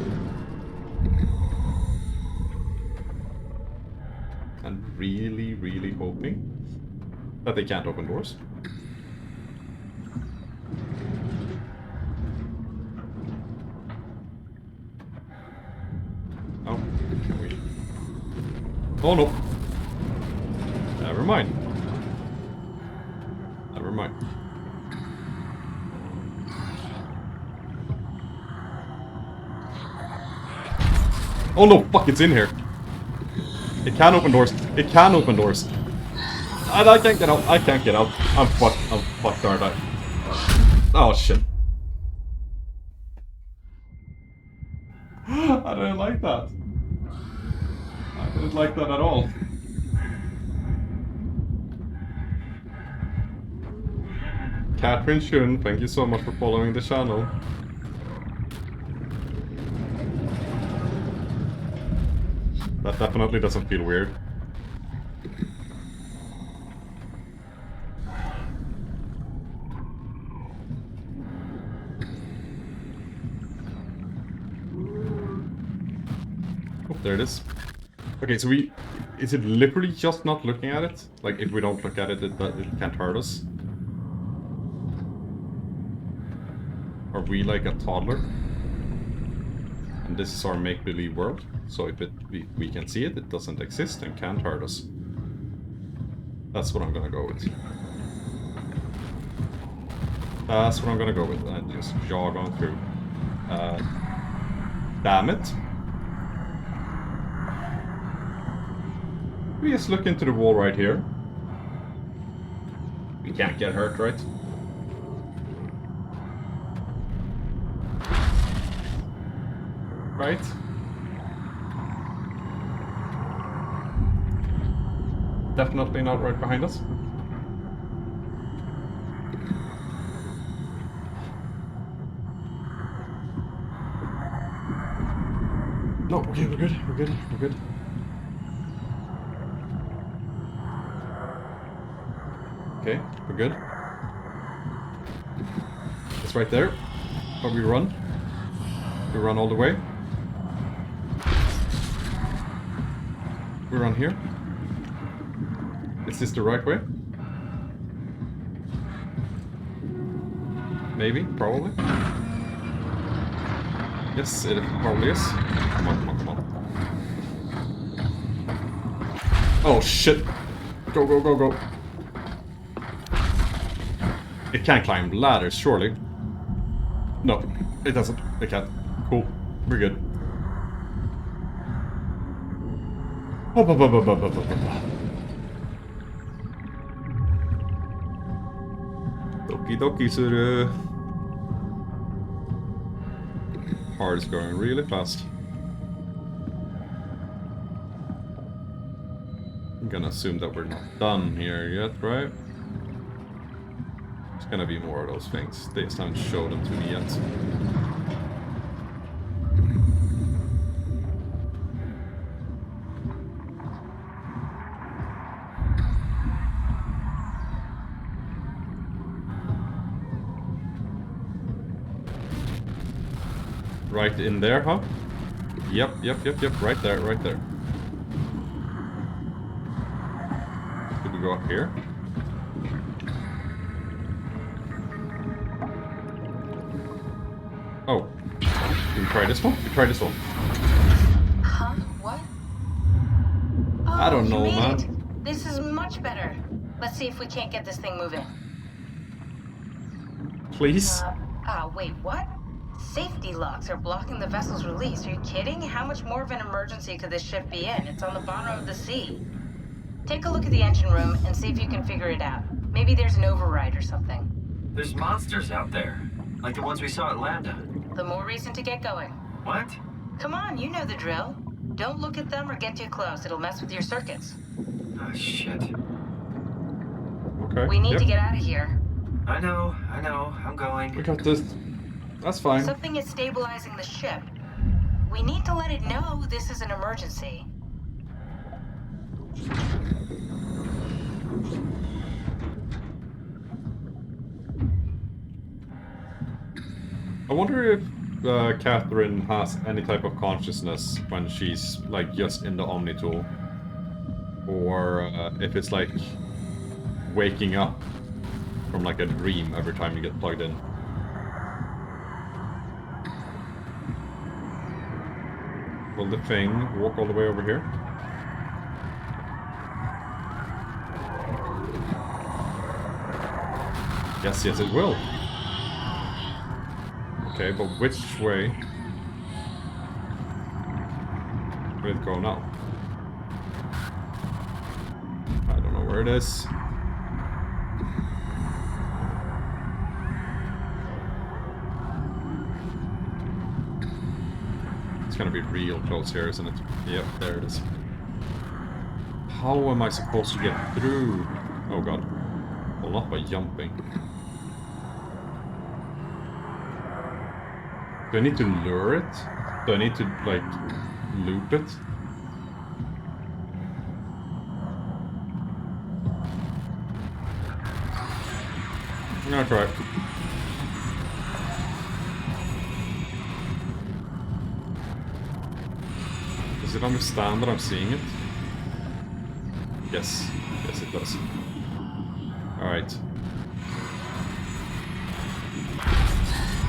Speaker 1: And really hoping that they can't open doors. Oh, can we? Oh no. Never mind. Never mind. Oh no, fuck, it's in here. It can open doors. It can open doors. I can't get out. I can't get out. I'm fucked, aren't I? Oh shit. I didn't like that. I didn't like that at all. Catherine Shun, thank you so much for following the channel. That definitely doesn't feel weird. Oh, there it is. Okay, so is it literally just not looking at it? Like, if we don't look at it, it can't hurt us? Are we like a toddler? And this is our make-believe world? So if we can see it, it doesn't exist and can't hurt us. That's what I'm gonna go with. That's what I'm gonna go with, and just jog on through. Damn it. We just look into the wall right here. We can't get hurt, right? Right? Definitely not right behind us. No, okay, we're good, we're good, we're good. Okay, we're good. It's right there. But we run. We run all the way. We run here. Is this the right way? Maybe, probably. Yes, it probably is. Come on, come on, come on. Oh shit! Go, go, go, go. It can't climb ladders, surely. No, it doesn't. It can't. Cool. We're good. Doki doki suru. Heart is going really fast. I'm gonna assume that we're not done here yet, right? There's gonna be more of those things. They just haven't showed them to me yet. Right in there, huh? Yep, yep, yep, yep, right there, right there. Did we go up here? Oh. Did we try this one? We tried this one.
Speaker 10: Huh? What? Oh,
Speaker 1: I don't know,
Speaker 10: you made
Speaker 1: man.
Speaker 10: it. This is much better. Let's see if we can't get this thing moving.
Speaker 1: Please?
Speaker 10: Wait, what? Safety locks are blocking the vessel's release. Are you kidding? How much more of an emergency could this ship be in? It's on the bottom of the sea. Take a look at the engine room and see if you can figure it out. Maybe there's an override or something.
Speaker 5: There's monsters out there, like the ones we saw at Lambda.
Speaker 10: The more reason to get going.
Speaker 5: What?
Speaker 10: Come on, you know the drill. Don't look at them or get too close. It'll mess with your circuits.
Speaker 5: Oh, shit.
Speaker 1: Okay.
Speaker 10: We need to get out of here.
Speaker 5: I know, I'm going.
Speaker 1: We got this. That's fine.
Speaker 10: Something is stabilizing the ship. We need to let it know this is an emergency.
Speaker 1: I wonder if Catherine has any type of consciousness when she's like just in the Omni tool, or if it's like waking up from like a dream every time you get plugged in. Will the thing walk all the way over here? Yes, yes, it will. Okay, but which way will it go now? I don't know where it is. It's gonna be real close here, isn't it? Yep, there it is. How am I supposed to get through? Oh god. Well, not by jumping. Do I need to lure it? Do I need to, like, loop it? I'm gonna try. Does it understand that I'm seeing it? Yes. Yes, it does. Alright.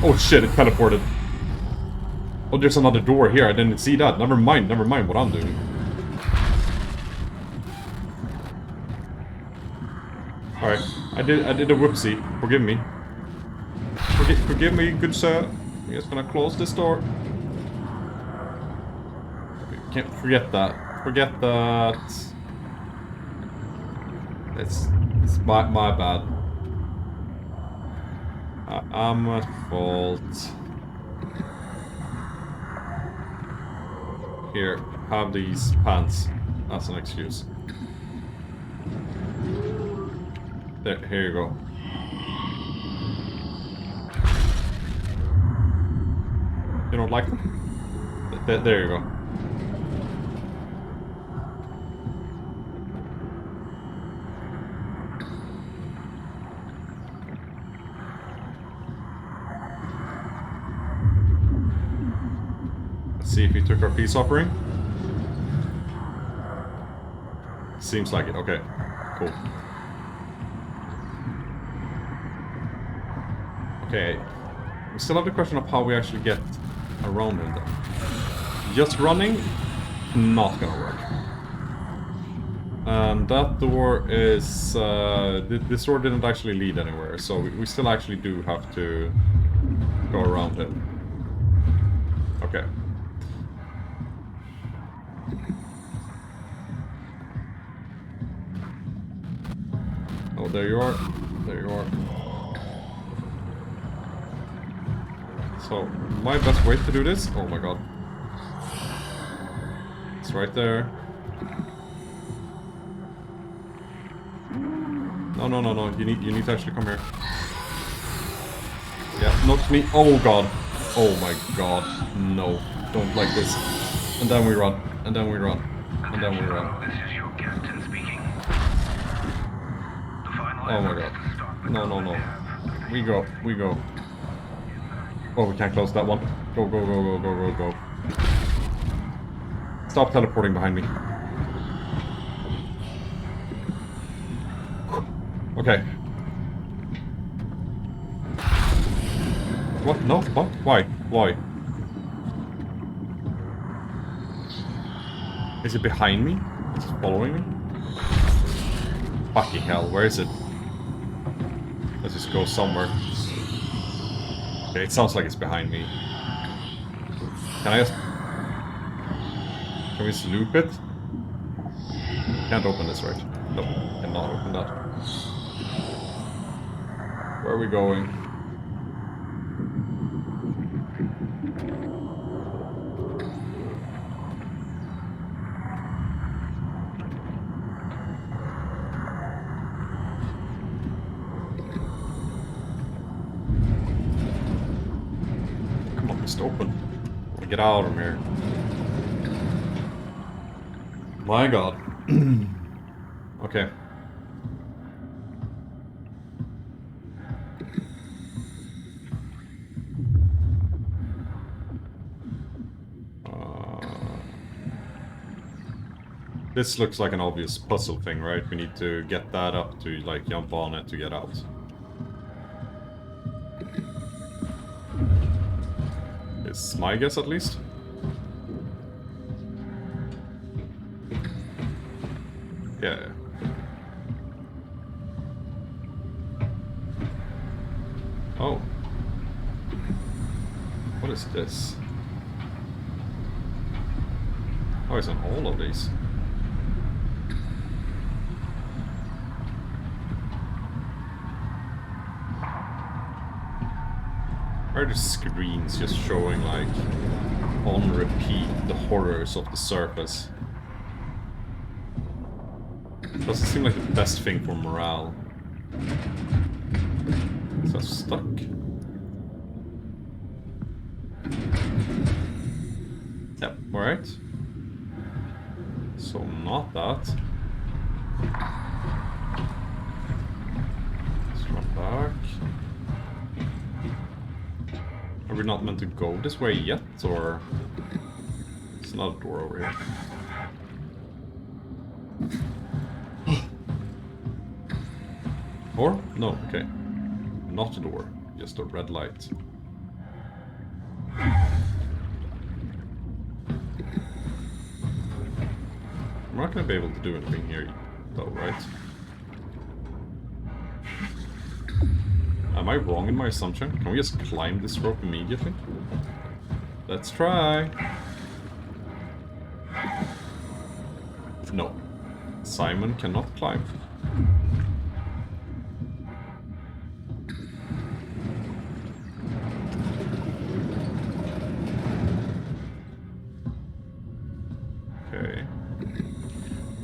Speaker 1: Oh shit, it teleported. Oh, there's another door here. I didn't see that. Never mind what I'm doing. Alright. I did a whoopsie. Forgive me. Forgive me, good sir. I'm just gonna close this door. Can't forget that. Forget that. It's my bad. I'm at fault. Here, have these pants as an excuse. There, here you go. You don't like them? There you go. See if he took our peace offering. Seems like it. Okay, cool. Okay, we still have the question of how we actually get around him though. Just running, not gonna work. And that door is... this door didn't actually lead anywhere, so we still actually do have to go around him. Okay. Oh, there you are. There you are. So, my best way to do this... Oh my god. It's right there. No, no, no, no. You need to actually come here. Yeah, not me. Oh god. Oh my god. No. Don't like this. And then we run. And then we run. And then we run.
Speaker 12: This is your captain speaking.
Speaker 1: Oh my god. No, no, no. We go. We go. Oh, we can't close that one. Go, go, go, go, go, go, go. Stop teleporting behind me. Okay. What? No? What? Why? Why? Is it behind me? Is it following me? Fucking hell, where is it? Let's just go somewhere. Okay, it sounds like it's behind me. Can I just... Can we just loop it? Can't open this, right? No, cannot open that. Where are we going? Come on, just open. I want to get out of here. My god. Okay. This looks like an obvious puzzle thing, right? We need to get that up to, like, jump on it to get out. It's my guess, at least. Yeah. Oh. What is this? Oh, it's on all of these. Are the screens just showing, like, on repeat the horrors of the surface. Doesn't seem like the best thing for morale. So stuck. Yep, alright. So not that. Let's run back. Are we not meant to go this way yet, or... It's not a door over here. Or? No, okay. Not a door, just a red light. I'm not gonna be able to do anything here, though, right? Am I wrong in my assumption? Can we just climb this rope immediately? Let's try! No. Simon cannot climb. Okay.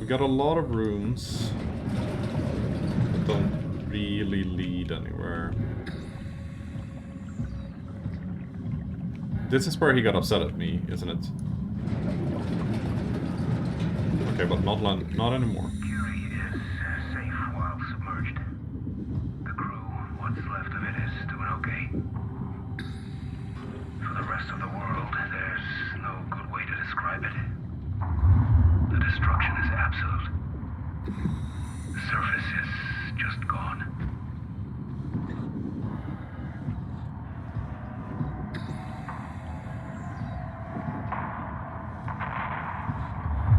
Speaker 1: We got a lot of rooms that don't really lead anywhere. This is where he got upset at me, isn't it? Okay, but not anymore.
Speaker 12: Curie is safe while submerged. The crew, what's left of it, is doing okay. For the rest of the world, there's no good way to describe it. The destruction is absolute. The surface is just gone.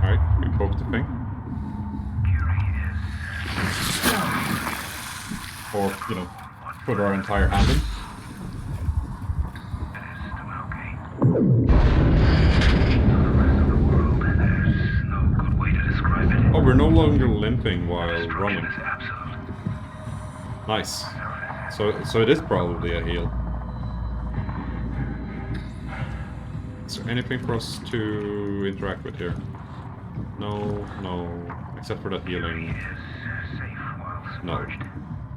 Speaker 1: Alright, we poked the thing. Or, you know, put our entire hand in. Oh, we're no longer limping while running. Nice. So it is probably a heal. Is there anything for us to interact with here? No, no. Except for that healing. No.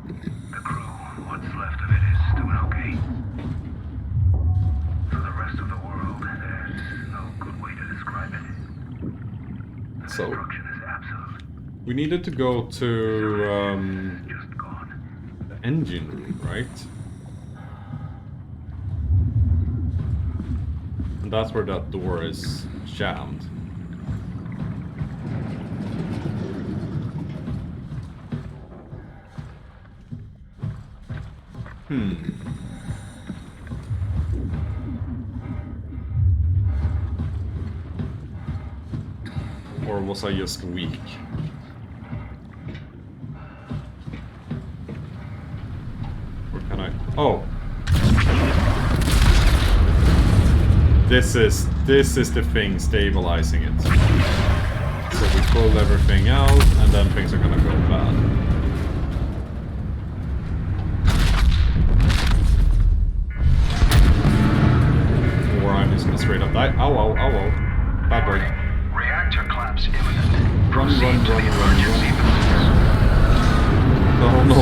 Speaker 12: The crew, what's left of it, is doing okay. For the rest of the world, there's no good way to describe it. The
Speaker 1: So
Speaker 12: destruction is absolute.
Speaker 1: we needed to go to the engine room, right? And that's where that door is jammed. Or was I just weak? Or can I... Oh! This is the thing stabilizing it. So we pull everything out, and then things are gonna go bad. I'm just gonna straight up die. Ow, ow, ow, ow. Bad boy.
Speaker 12: Reactor collapse imminent.
Speaker 1: Run. No.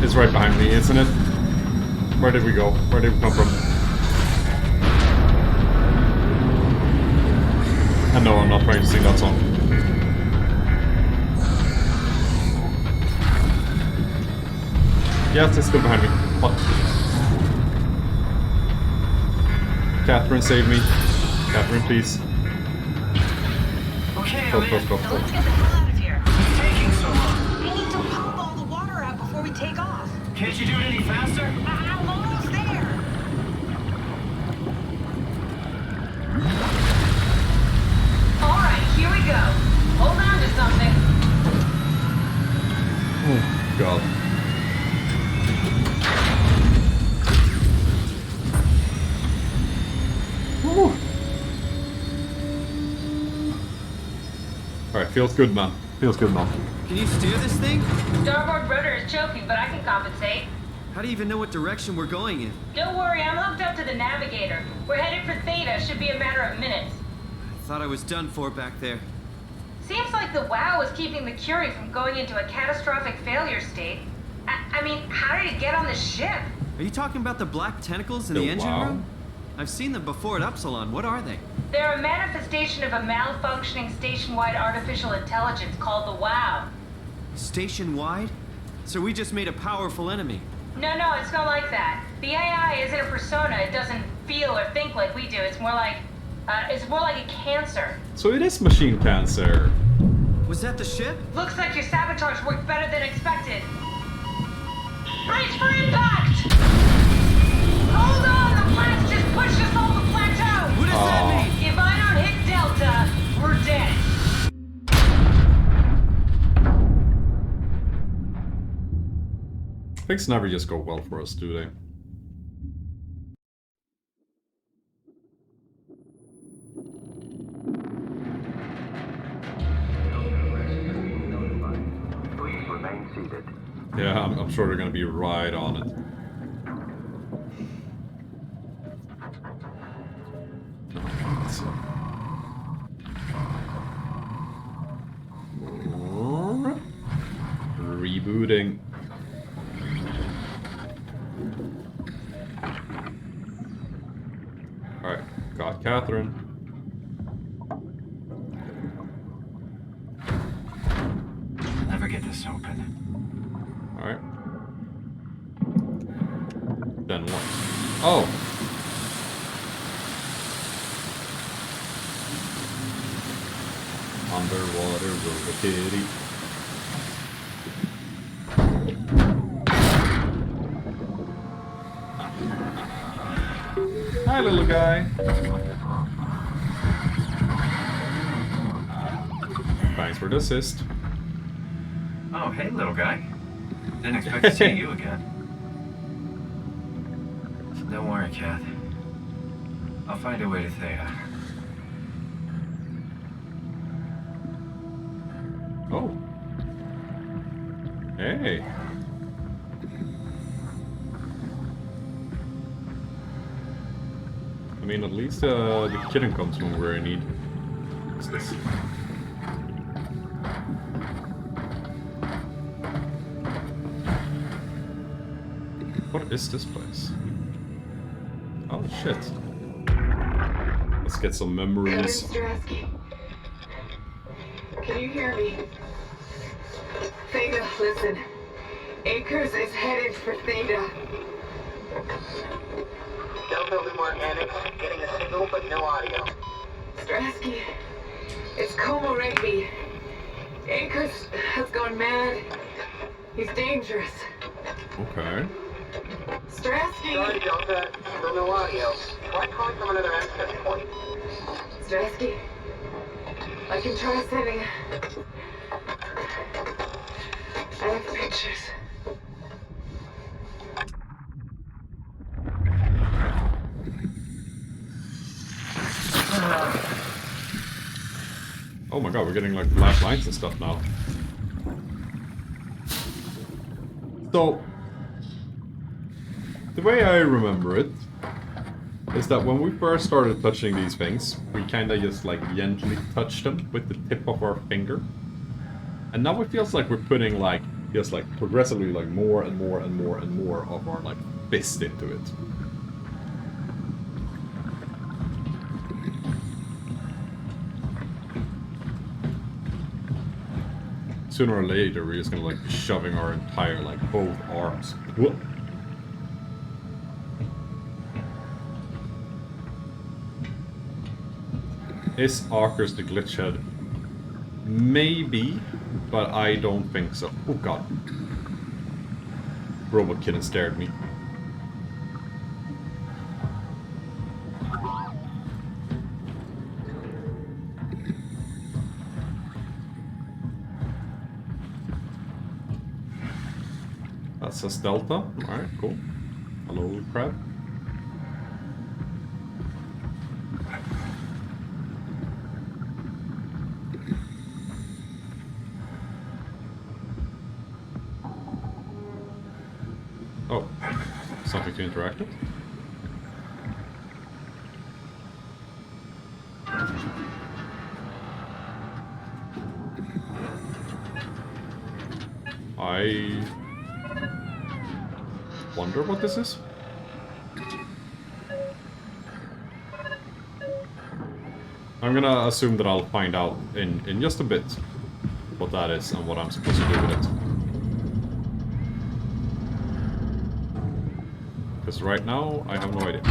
Speaker 1: It's right behind me, isn't it? Where did we go? Where did we come from? And no, I'm not trying to sing that song. Yes, it's still behind me. What? Catherine, save me. Catherine, please.
Speaker 10: Okay,
Speaker 1: Go.
Speaker 10: let's get the hell out of here. It's taking so long. We need to pump all the water out before we take off.
Speaker 5: Can't you do it any faster?
Speaker 10: I'm almost there. All right, here we go. Hold on to something.
Speaker 1: Oh, God. Alright, feels good, man. Feels good, man.
Speaker 6: Can you steer this thing?
Speaker 10: Starboard rudder is choking, but I can compensate.
Speaker 6: How do you even know what direction we're going in?
Speaker 10: Don't worry, I'm hooked up to the navigator. We're headed for Theta. Should be a matter of minutes.
Speaker 6: I thought I was done for back there.
Speaker 10: Seems like the WOW is keeping the Curie from going into a catastrophic failure state. I mean, how did it get on the ship?
Speaker 6: Are you talking about the black tentacles in the engine room? I've seen them before at Upsilon. What are they?
Speaker 10: They're a manifestation of a malfunctioning station-wide artificial intelligence called the WOW.
Speaker 6: Station-wide? So we just made a powerful enemy.
Speaker 10: No, it's not like that. The AI isn't a persona. It doesn't feel or think like we do. It's more like a cancer.
Speaker 1: So it is machine cancer.
Speaker 6: Was that the ship?
Speaker 10: Looks like your sabotage worked better than expected. Brace for impact! Hold on, the blast just pushed us off the plateau!
Speaker 6: What does that mean?
Speaker 10: If I don't hit Delta, we're dead.
Speaker 1: Things never just go well for us, do they?
Speaker 12: Please remain seated.
Speaker 1: Yeah, I'm sure they're gonna be right on it. Rebooting. Alright, got Catherine.
Speaker 5: I'll never get this open.
Speaker 1: Alright. Then what? Oh! Underwater Rover Kitty. Hi, little guy. Thanks for the assist.
Speaker 5: Oh, hey, little guy. Didn't expect to see you again. Don't worry, Kath. I'll find a way to Theta.
Speaker 1: Oh. Hey. I mean, at least the kitten comes when we're in need. What's this? What is this place? Oh shit. Let's get some memories.
Speaker 13: Can you hear me? Theta, listen. Akers is headed for Theta.
Speaker 4: Delta Luma Organics, getting a signal but no audio.
Speaker 13: Strasky, it's Como Rigby. Akers has gone mad. He's dangerous.
Speaker 1: Okay.
Speaker 13: Strasky!
Speaker 4: Sorry, Delta, still no audio. Try calling from another access point.
Speaker 13: Strasky, I can try sending. I have pictures.
Speaker 1: Oh my god, we're getting like black lines and stuff now. So, the way I remember it is that when we first started touching these things, we kinda just like gently touched them with the tip of our finger. And now it feels like we're putting like, just like progressively like more and more and more and more of our like fist into it. Sooner or later, we're just gonna like be shoving our entire like both arms. Whoop. Is Akers the glitch head? Maybe, but I don't think so. Oh god. Robot kitten stared at me. That says Delta. Alright, cool. Hello, crab. Oh. interacted? I wonder what this is. I'm gonna assume that I'll find out in just a bit what that is and what I'm supposed to do with it. Because right now, I have no idea.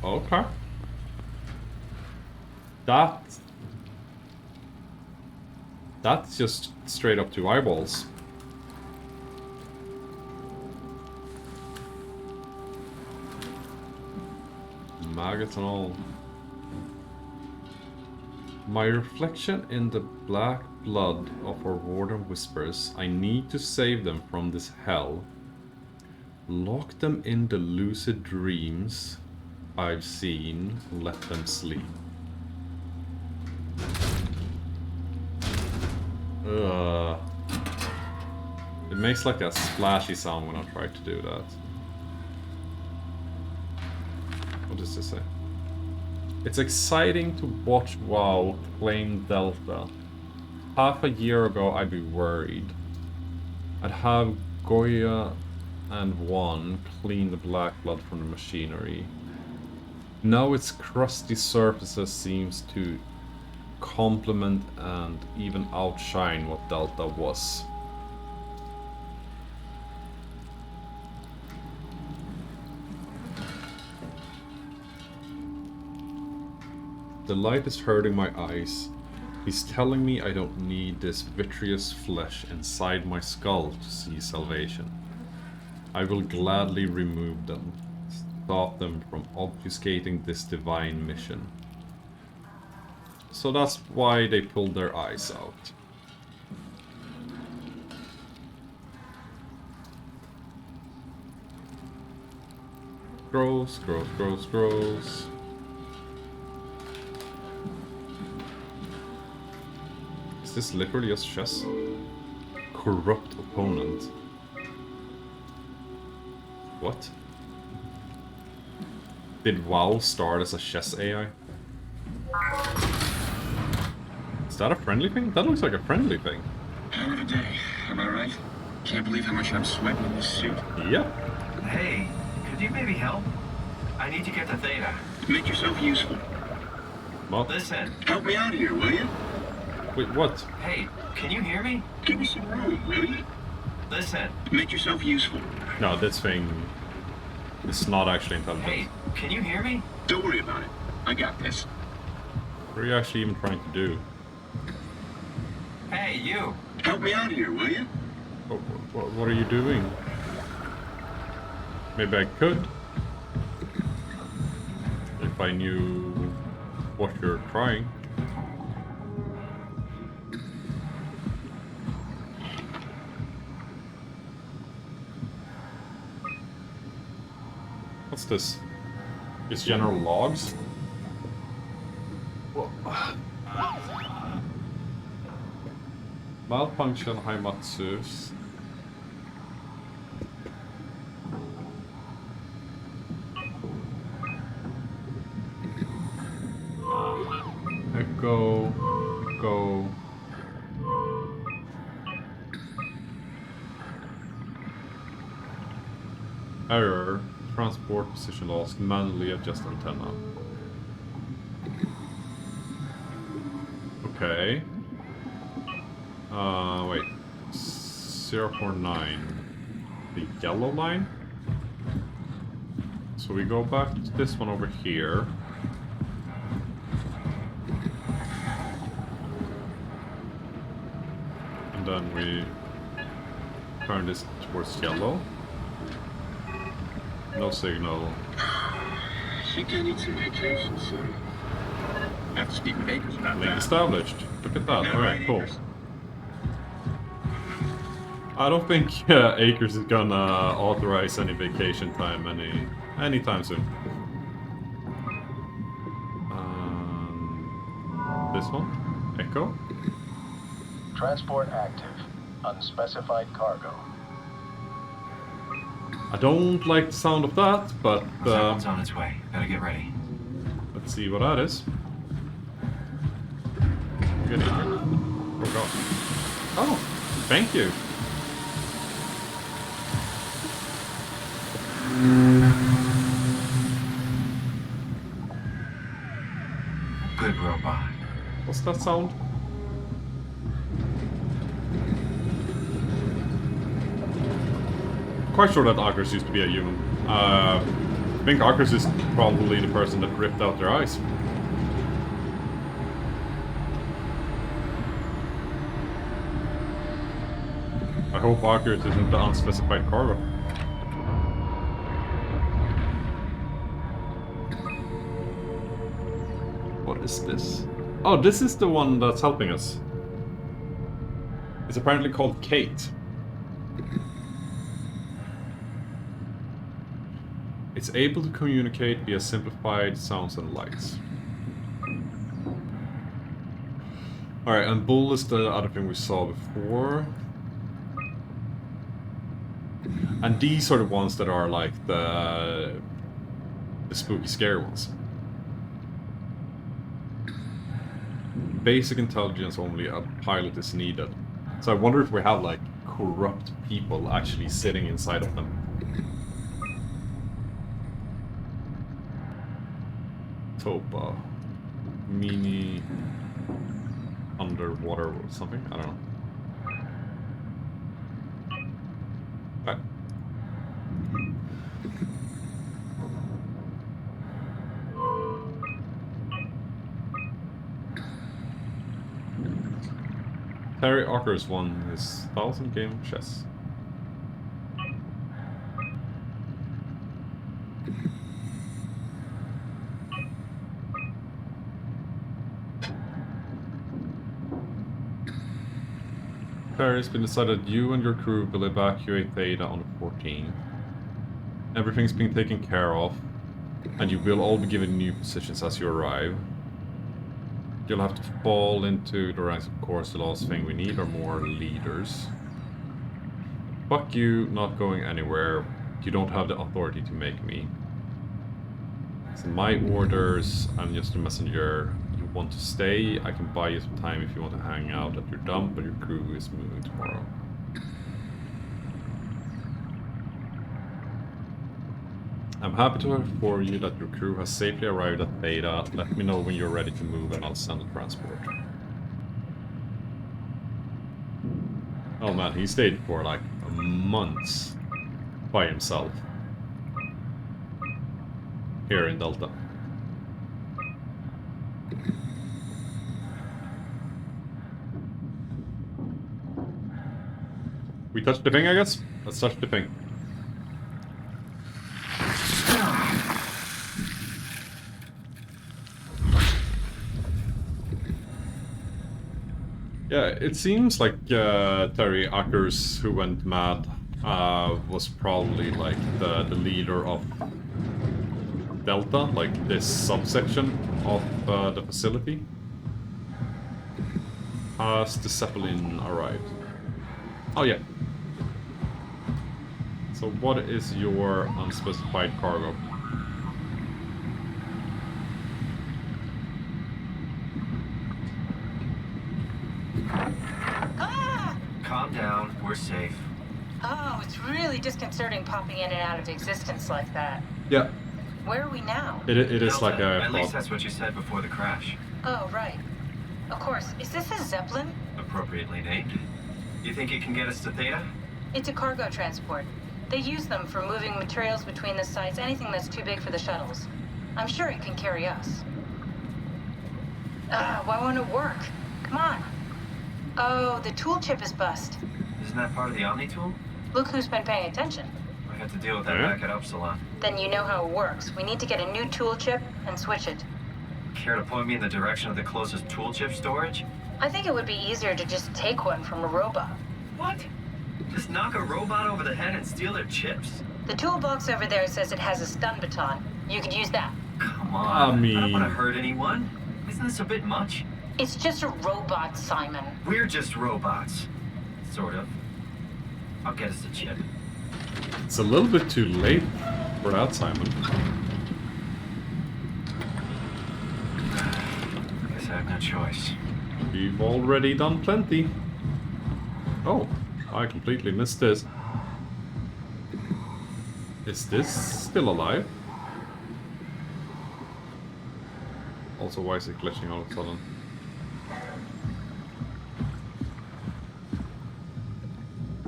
Speaker 1: Okay. That's just straight up 2 eyeballs. Maggots and all. My reflection in the black blood of our warden whispers, I need to save them from this hell. Lock them in the lucid dreams I've seen, let them sleep. It makes like a splashy sound when I try to do that. What does this say? It's exciting to watch WoW claim Delta. Half a year ago I'd be worried. I'd have Goya and Juan clean the black blood from the machinery. Now its crusty surfaces seems to complement and even outshine what Delta was. The light is hurting my eyes. He's telling me I don't need this vitreous flesh inside my skull to see salvation. I will gladly remove them, stop them from obfuscating this divine mission. So that's why they pulled their eyes out. Gross, gross, gross, gross. Is this literally just chess? Corrupt opponent. What? Did WoW start as a chess AI? Is that a friendly thing? That looks like a friendly thing.
Speaker 12: Hell of a day, am I right? Can't believe how much I'm sweating in this suit.
Speaker 1: Yep.
Speaker 5: Hey, could you maybe help? I need to get to Theta.
Speaker 12: Make yourself useful.
Speaker 1: Well,
Speaker 5: Listen.
Speaker 12: Help me out here, will you?
Speaker 1: Wait, what?
Speaker 5: Hey, can you hear me?
Speaker 12: Give me some room, will you?
Speaker 5: Listen.
Speaker 12: Make yourself useful.
Speaker 1: No, this thing is not actually intelligent.
Speaker 5: Hey, can you hear me?
Speaker 12: Don't worry about it. I got this.
Speaker 1: What are you actually even trying to do?
Speaker 5: Hey, you.
Speaker 12: Help me out here, will you?
Speaker 1: What are you doing? Maybe I could. If I knew what you're trying. What's this? It's general logs? Malfunction Haimatsus. Echo. Go. Error. Transport position lost. Manually adjust antenna. Okay. Wait. 049. The yellow line? So we go back to this one over here. And then we turn this towards yellow. No signal.
Speaker 12: I think I need some vacation soon. I have to speak with Akers about
Speaker 1: Link
Speaker 12: that.
Speaker 1: established. Look at that. Alright, cool. I don't think Akers is gonna authorize any vacation time anytime soon. This one? Echo?
Speaker 12: Transport active. Unspecified cargo.
Speaker 1: I don't like the sound of that, but
Speaker 5: Someone's on its way. Gotta get ready.
Speaker 1: let's see what that is. Good evening. Oh god. Oh, thank you.
Speaker 5: Good robot.
Speaker 1: What's that sound? Quite sure that Akers used to be a human. I think Akers is probably the person that ripped out their eyes. I hope Akers isn't the unspecified cargo. What is this? Oh, this is the one that's helping us. It's apparently called Kate. It's able to communicate via simplified sounds and lights. Alright, and Bull is the other thing we saw before. And these are the ones that are like the spooky, scary ones. Basic intelligence only, a pilot is needed. So I wonder if we have like corrupt people actually sitting inside of them. Topa. Mini underwater or something? I don't know. Right. Terry Akers won his 1000th game of chess. Terry, it's been decided you and your crew will evacuate Theta on the 14th. Everything's been taken care of, and you will all be given new positions as you arrive. You'll have to fall into the ranks, of course. The last thing we need are more leaders. Fuck you, not going anywhere. You don't have the authority to make me. It's my orders. I'm just a messenger. You want to stay? I can buy you some time if you want to hang out at your dump, but your crew is moving tomorrow. I'm happy to inform you that your crew has safely arrived at Theta. Let me know when you're ready to move and I'll send the transport. Oh man, he stayed for like months by himself here in Delta. We touched the thing, I guess? Let's touch the thing. Yeah, it seems like Terry Akers, who went mad, was probably like the leader of Delta, like this subsection of the facility. Has the Zeppelin arrived? Oh yeah. So what is your unspecified cargo?
Speaker 5: Calm down, we're safe.
Speaker 10: Oh, it's really disconcerting popping in and out of existence like that.
Speaker 1: Yeah.
Speaker 10: Where are we now?
Speaker 1: It is
Speaker 5: Delta,
Speaker 1: like a...
Speaker 5: At least that's what you said before the crash.
Speaker 10: Oh, right. Of course. Is this a Zeppelin?
Speaker 5: Appropriately named. You think it can get us to Theta?
Speaker 10: It's a cargo transport. They use them for moving materials between the sites, anything that's too big for the shuttles. I'm sure it can carry us. Why won't it work? Come on. Oh, the tool chip is bust.
Speaker 5: Isn't that part of the Omni tool?
Speaker 10: Look who's been paying attention.
Speaker 5: I had to deal with that back at Upsilon.
Speaker 10: Then you know how it works. We need to get a new tool chip and switch it.
Speaker 5: Care to point me in the direction of the closest tool chip storage?
Speaker 10: I think it would be easier to just take one from a robot.
Speaker 5: What? Just knock a robot over the head and steal their chips?
Speaker 10: The toolbox over there says it has a stun baton. You could use that.
Speaker 5: Come on.
Speaker 1: I mean...
Speaker 5: I don't want to hurt anyone. Isn't this a bit much?
Speaker 10: It's just a robot, Simon.
Speaker 5: We're just robots. Sort of. I'll get us the chip.
Speaker 1: It's a little bit too late for that, Simon.
Speaker 5: Guess I have no choice.
Speaker 1: We've already done plenty. Oh, I completely missed this. Is this still alive? Also, why is it glitching all of a sudden?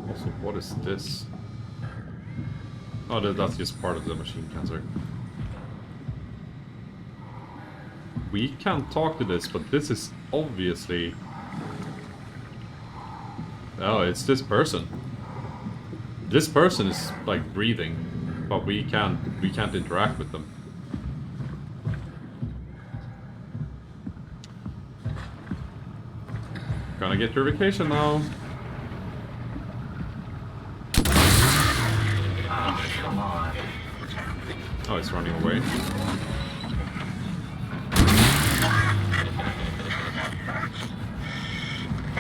Speaker 1: Also, what is this? Oh, that's just part of the machine cancer. We can't talk to this, but this is obviously... Oh, it's this person. This person is like breathing, but we can't interact with them. Gonna get your vacation now.
Speaker 5: Oh, come on.
Speaker 1: Oh, it's running away.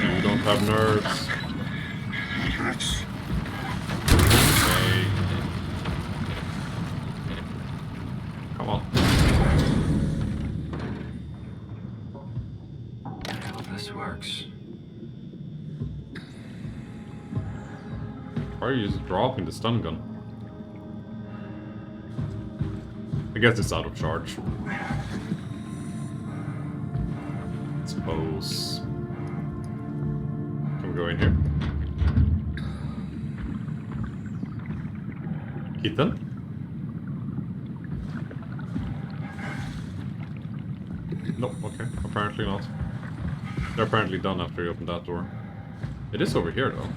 Speaker 1: You don't have nerves. Okay. Come on.
Speaker 5: I hope this works.
Speaker 1: Why are you just dropping the stun gun? I guess it's out of charge. Suppose. Can we go in here? Ethan? No, okay. Apparently not. They're apparently done after you open that door. It is over here though.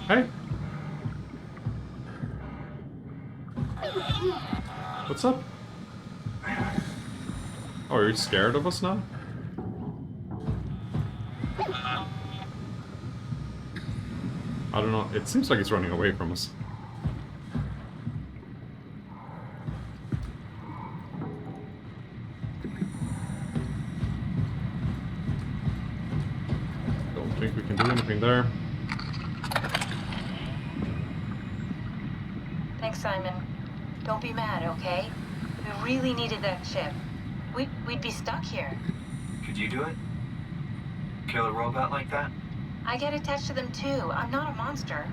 Speaker 1: Hey! What's up? Oh, are you scared of us now? I don't know, it seems like it's running away from us. Don't think we can do anything there.
Speaker 10: Thanks, Simon. Don't be mad, okay? We really needed that chip. We'd be stuck here.
Speaker 5: Could you do it? Kill a robot like that?
Speaker 10: I get attached to them too. I'm not a monster.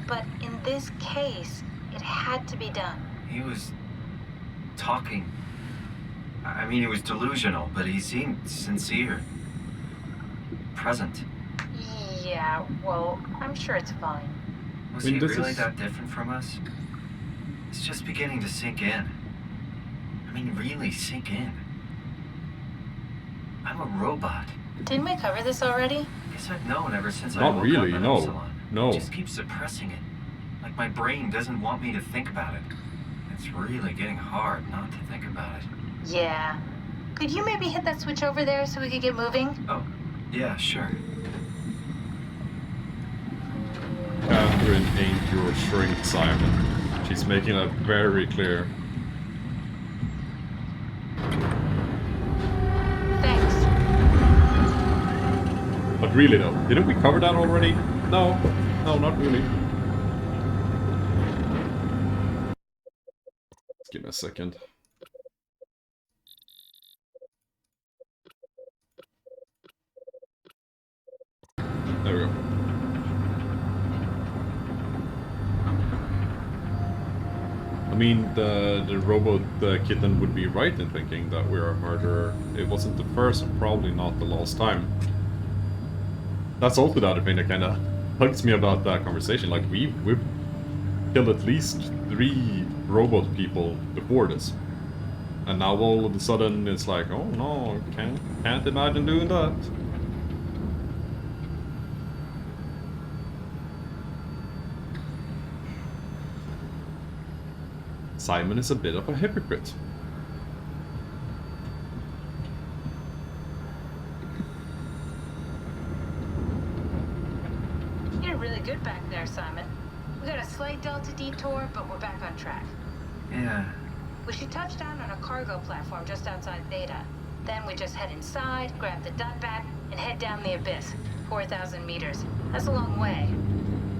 Speaker 10: But in this case, it had to be done.
Speaker 5: He was talking. I mean, he was delusional, but he seemed sincere. Present.
Speaker 10: Yeah, well, I'm sure it's fine.
Speaker 5: Was he really that different from us? It's just beginning to sink in. I mean, really sink in. I'm a robot.
Speaker 10: Didn't we cover this already?
Speaker 5: Guess I've known ever since I
Speaker 1: Not
Speaker 5: woke
Speaker 1: really,
Speaker 5: up at
Speaker 1: no.
Speaker 5: Epsilon.
Speaker 1: No.
Speaker 5: I just keep suppressing it. Like my brain doesn't want me to think about it. It's really getting hard not to think about it.
Speaker 10: Yeah. Could you maybe hit that switch over there so we could get moving?
Speaker 5: Oh, yeah, sure.
Speaker 1: Catherine ain't your shrink, Simon. She's making that very clear.
Speaker 10: Thanks.
Speaker 1: But really though, didn't we cover that already? No. No, not really. Give me a second. There we go. I mean, the robot kitten would be right in thinking that we're a murderer. It wasn't the first and probably not the last time. That's also the other thing that kind of bugs me about that conversation. Like, we've killed at least 3 robot people before this. And now all of a sudden it's like, oh no, can't imagine doing that. Simon is a bit of a hypocrite.
Speaker 10: really good back there, Simon. We got a slight delta detour, but we're back on track.
Speaker 5: Yeah.
Speaker 10: We should touch down on a cargo platform just outside Theta. Then we just head inside, grab the Dunbat, and head down the abyss. 4,000 meters. That's a long way.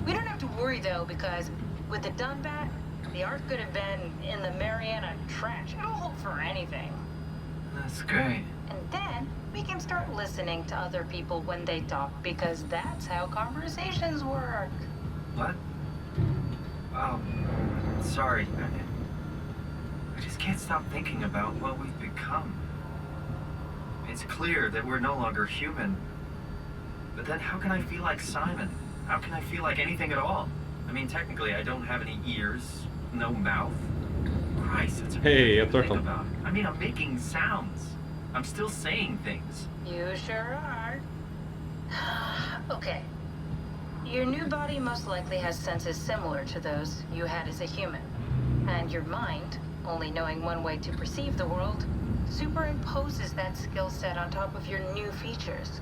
Speaker 10: We don't have to worry, though, because with the Dunbat, the Ark could have been in the Mariana Trench. It'll hold for anything.
Speaker 5: That's great.
Speaker 10: And then we can start listening to other people when they talk, because that's how conversations work.
Speaker 5: What? Oh, sorry. I just can't stop thinking about what we've become. It's clear that we're no longer human. But then how can I feel like Simon? How can I feel like anything at all? I mean, technically, I don't have any ears, no mouth. Christ, it's
Speaker 1: Hey, a
Speaker 5: to think
Speaker 1: turtle.
Speaker 5: about. I mean, I'm making sounds. I'm still saying things.
Speaker 10: You sure are. Okay. Your new body most likely has senses similar to those you had as a human. And your mind, only knowing one way to perceive the world, superimposes that skill set on top of your new features.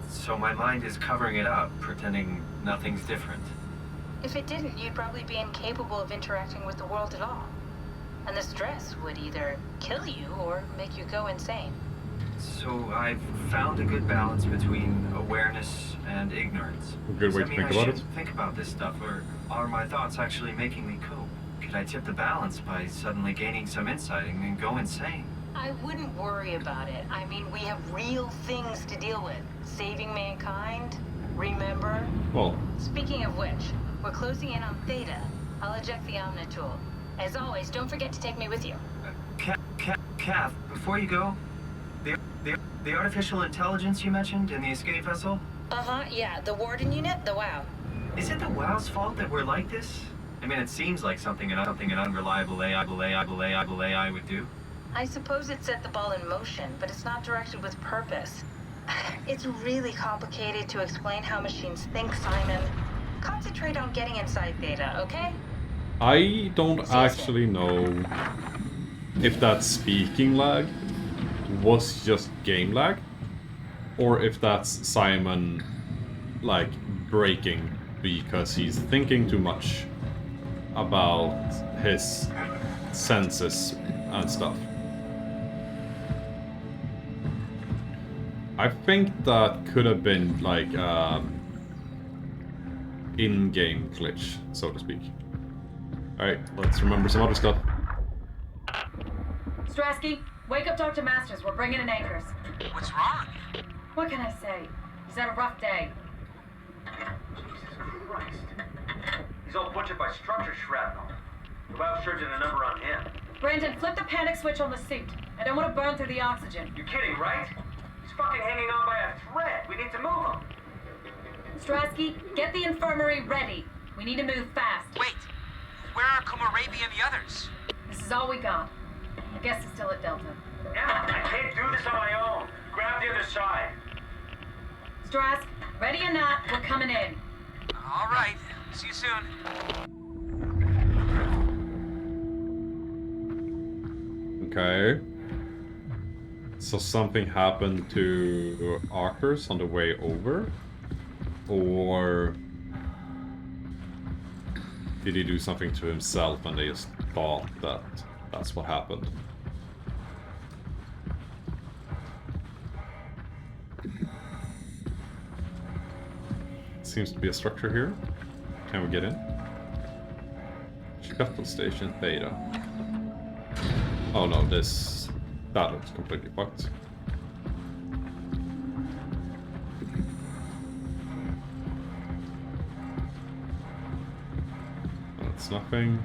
Speaker 5: So my mind is covering it up, pretending nothing's different.
Speaker 10: If it didn't, you'd probably be incapable of interacting with the world at all. And the stress would either kill you or make you go insane.
Speaker 5: So I've found a good balance between awareness and ignorance.
Speaker 1: Good way
Speaker 5: Does that
Speaker 1: to
Speaker 5: mean
Speaker 1: think
Speaker 5: I
Speaker 1: about
Speaker 5: should
Speaker 1: it.
Speaker 5: think about this stuff, or are my thoughts actually making me cope? Could I tip the balance by suddenly gaining some insight and go insane?
Speaker 10: I wouldn't worry about it. I mean, we have real things to deal with. Saving mankind, remember?
Speaker 1: Well,
Speaker 10: Speaking of which, we're closing in on Theta. I'll eject the Omni tool. As always, don't forget to take me with you.
Speaker 5: Kath, before you go, the artificial intelligence you mentioned in the escape vessel?
Speaker 10: Uh-huh, yeah, the Warden unit, the WOW.
Speaker 5: Is it the WOW's fault that we're like this? I mean, it seems like something an unreliable AI would do.
Speaker 10: I suppose it set the ball in motion, but it's not directed with purpose. It's really complicated to explain how machines think, Simon. Concentrate on getting inside Theta, okay?
Speaker 1: I don't actually know if that speaking lag was just game lag, or if that's Simon, like, breaking because he's thinking too much about his senses and stuff. I think that could have been like in-game glitch, so to speak. Alright, let's remember some other stuff.
Speaker 3: Strasky, wake up Dr. Masters. We're bringing in anchors.
Speaker 4: What's wrong?
Speaker 3: What can I say? He's had a rough day.
Speaker 14: Jesus Christ. He's all butchered by structure shrapnel. The WOW surgeon a number on him.
Speaker 3: Brandon, flip the panic switch on the suit. I don't want to burn through the oxygen.
Speaker 14: You're kidding, right? He's fucking hanging on by a thread. We need to move him.
Speaker 3: Strasky, get the infirmary ready. We need to move fast.
Speaker 4: Wait, where are Komorabi and the others?
Speaker 3: This is all we got. I guess he's still at Delta.
Speaker 14: Emma, I can't do this on my own. Grab the other side.
Speaker 3: Strask, ready or not, we're coming in.
Speaker 4: All right, see you soon.
Speaker 1: Okay. So something happened to Arcturus on the way over? Or did he do something to himself and they just thought that that's what happened? Seems to be a structure here. Can we get in? Shuttle station Theta. Oh no, that looks completely fucked. That's nothing.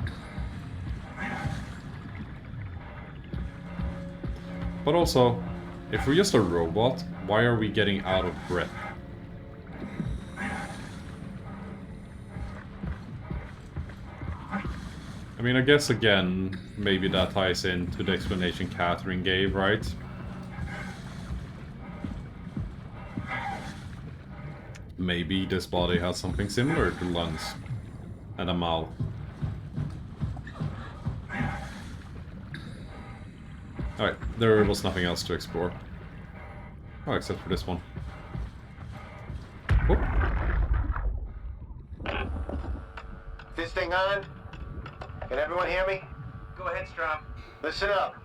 Speaker 1: But also, if we're just a robot, why are we getting out of breath? I mean, I guess again, maybe that ties into the explanation Catherine gave, right? Maybe this body has something similar to lungs and a mouth. Alright, there was nothing else to explore. Oh, except for this one. Whoop.
Speaker 15: this thing on? Can everyone hear me?
Speaker 5: Go ahead, Strom.
Speaker 15: Listen up,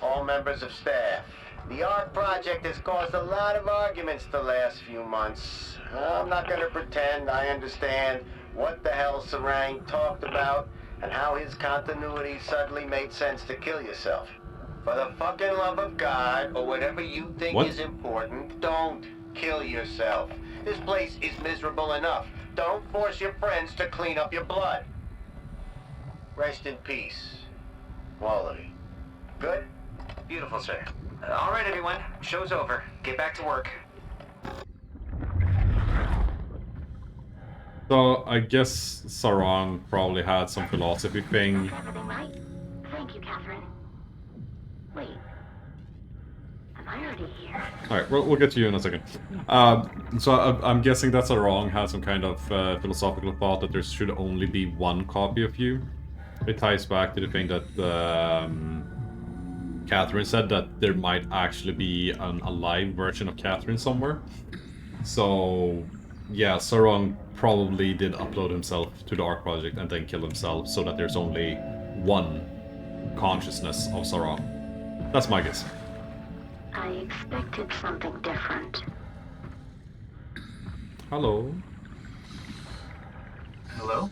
Speaker 15: all members of staff. The ARC project has caused a lot of arguments the last few months. I'm not gonna pretend I understand what the hell Sarang talked about and how his continuity suddenly made sense to kill yourself. For the fucking love of God, or whatever you think is important, don't kill yourself. This place is miserable enough. Don't force your friends to clean up your blood. Rest in peace, all of you. Good?
Speaker 4: Beautiful, sir. All right, everyone. Show's over. Get back to work.
Speaker 1: So I guess Sarang probably had some philosophy thing.
Speaker 8: Everything right? Thank you, Catherine. Wait. Am I already here?
Speaker 1: Alright, we'll get to you in a second. So I'm guessing that Sarang had some kind of philosophical thought that there should only be one copy of you. It ties back to the thing that Catherine said, that there might actually be an alive version of Catherine somewhere. So yeah, Sarang probably did upload himself to the ARC project and then kill himself so that there's only one consciousness of Sarang. That's my guess.
Speaker 8: I expected something different.
Speaker 1: Hello.
Speaker 5: Hello?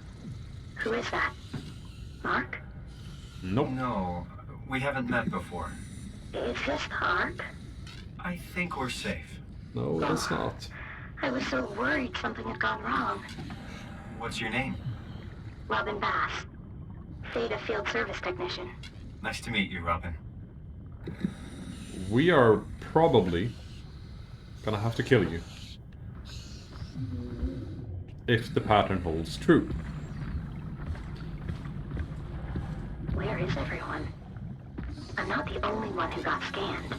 Speaker 8: Who is that? Mark?
Speaker 1: Nope.
Speaker 5: No, we haven't met before.
Speaker 8: Is this the ARC?
Speaker 5: I think we're safe.
Speaker 1: No, it's not.
Speaker 8: I was so worried something had gone wrong.
Speaker 5: What's your name?
Speaker 8: Robin Bass. Theta Field Service Technician.
Speaker 5: Nice to meet you, Robin.
Speaker 1: We are probably gonna have to kill you. If the pattern holds true.
Speaker 8: Where is everyone? I'm not the only one who got scanned.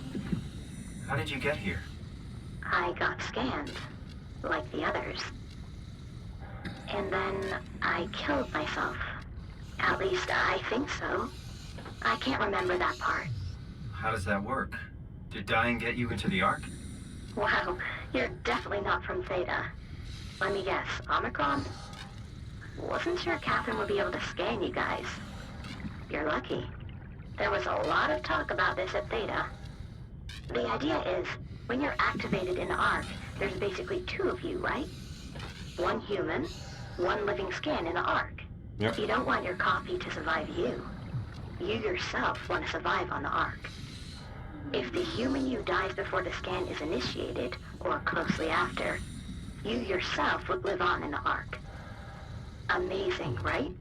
Speaker 5: How did you get here?
Speaker 8: I got scanned, like the others. And then I killed myself. At least I think so. I can't remember that part.
Speaker 5: How does that work? Did dying get you into the ARC?
Speaker 8: Wow, you're definitely not from Theta. Let me guess, Omicron? Wasn't sure Catherine would be able to scan you guys. You're lucky. There was a lot of talk about this at Theta. The idea is, when you're activated in the ARC, there's basically two of you, right? One human, one living scan in the ARC.
Speaker 1: Yep.
Speaker 8: You don't want your copy to survive you. You yourself want to survive on the ARC. If the human you dies before the scan is initiated, or closely after, you yourself would live on in the ARC. Amazing, right?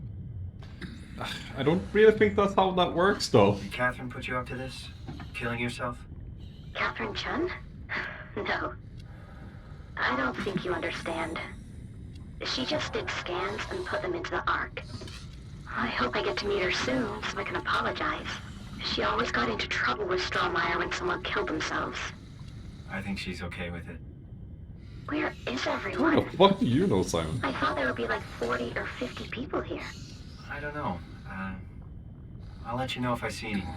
Speaker 1: I don't really think that's how that works, though.
Speaker 5: Did Catherine put you up to this? Killing yourself?
Speaker 8: Catherine Chun? No. I don't think you understand. She just did scans and put them into the ARC. I hope I get to meet her soon so I can apologize. She always got into trouble with Strohmeyer when someone killed themselves.
Speaker 5: I think she's okay with it.
Speaker 8: Where is
Speaker 1: How
Speaker 8: everyone?
Speaker 1: the fuck do you know, Simon?
Speaker 8: I thought there would be like 40 or 50 people here.
Speaker 5: I don't know. I'll let you know if I see anyone.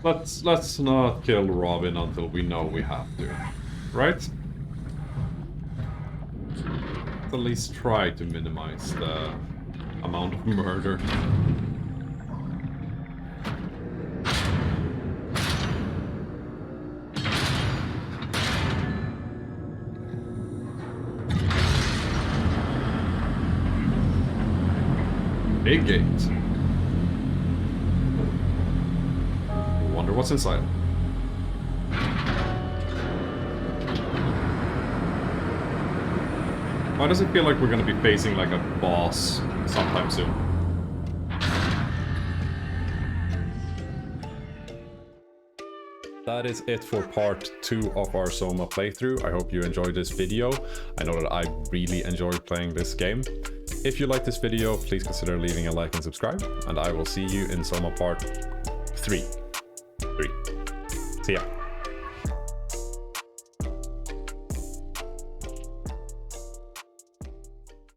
Speaker 1: Let's not kill Robin until we know we have to, right? At least try to minimize the amount of murder. Big gate. Wonder what's inside. Why does it feel like we're gonna be facing like a boss sometime soon? That is it for part 2 of our SOMA playthrough. I hope you enjoyed this video. I know that I really enjoyed playing this game. If you like this video, please consider leaving a like and subscribe, and I will see you in SOMA part 3. See ya.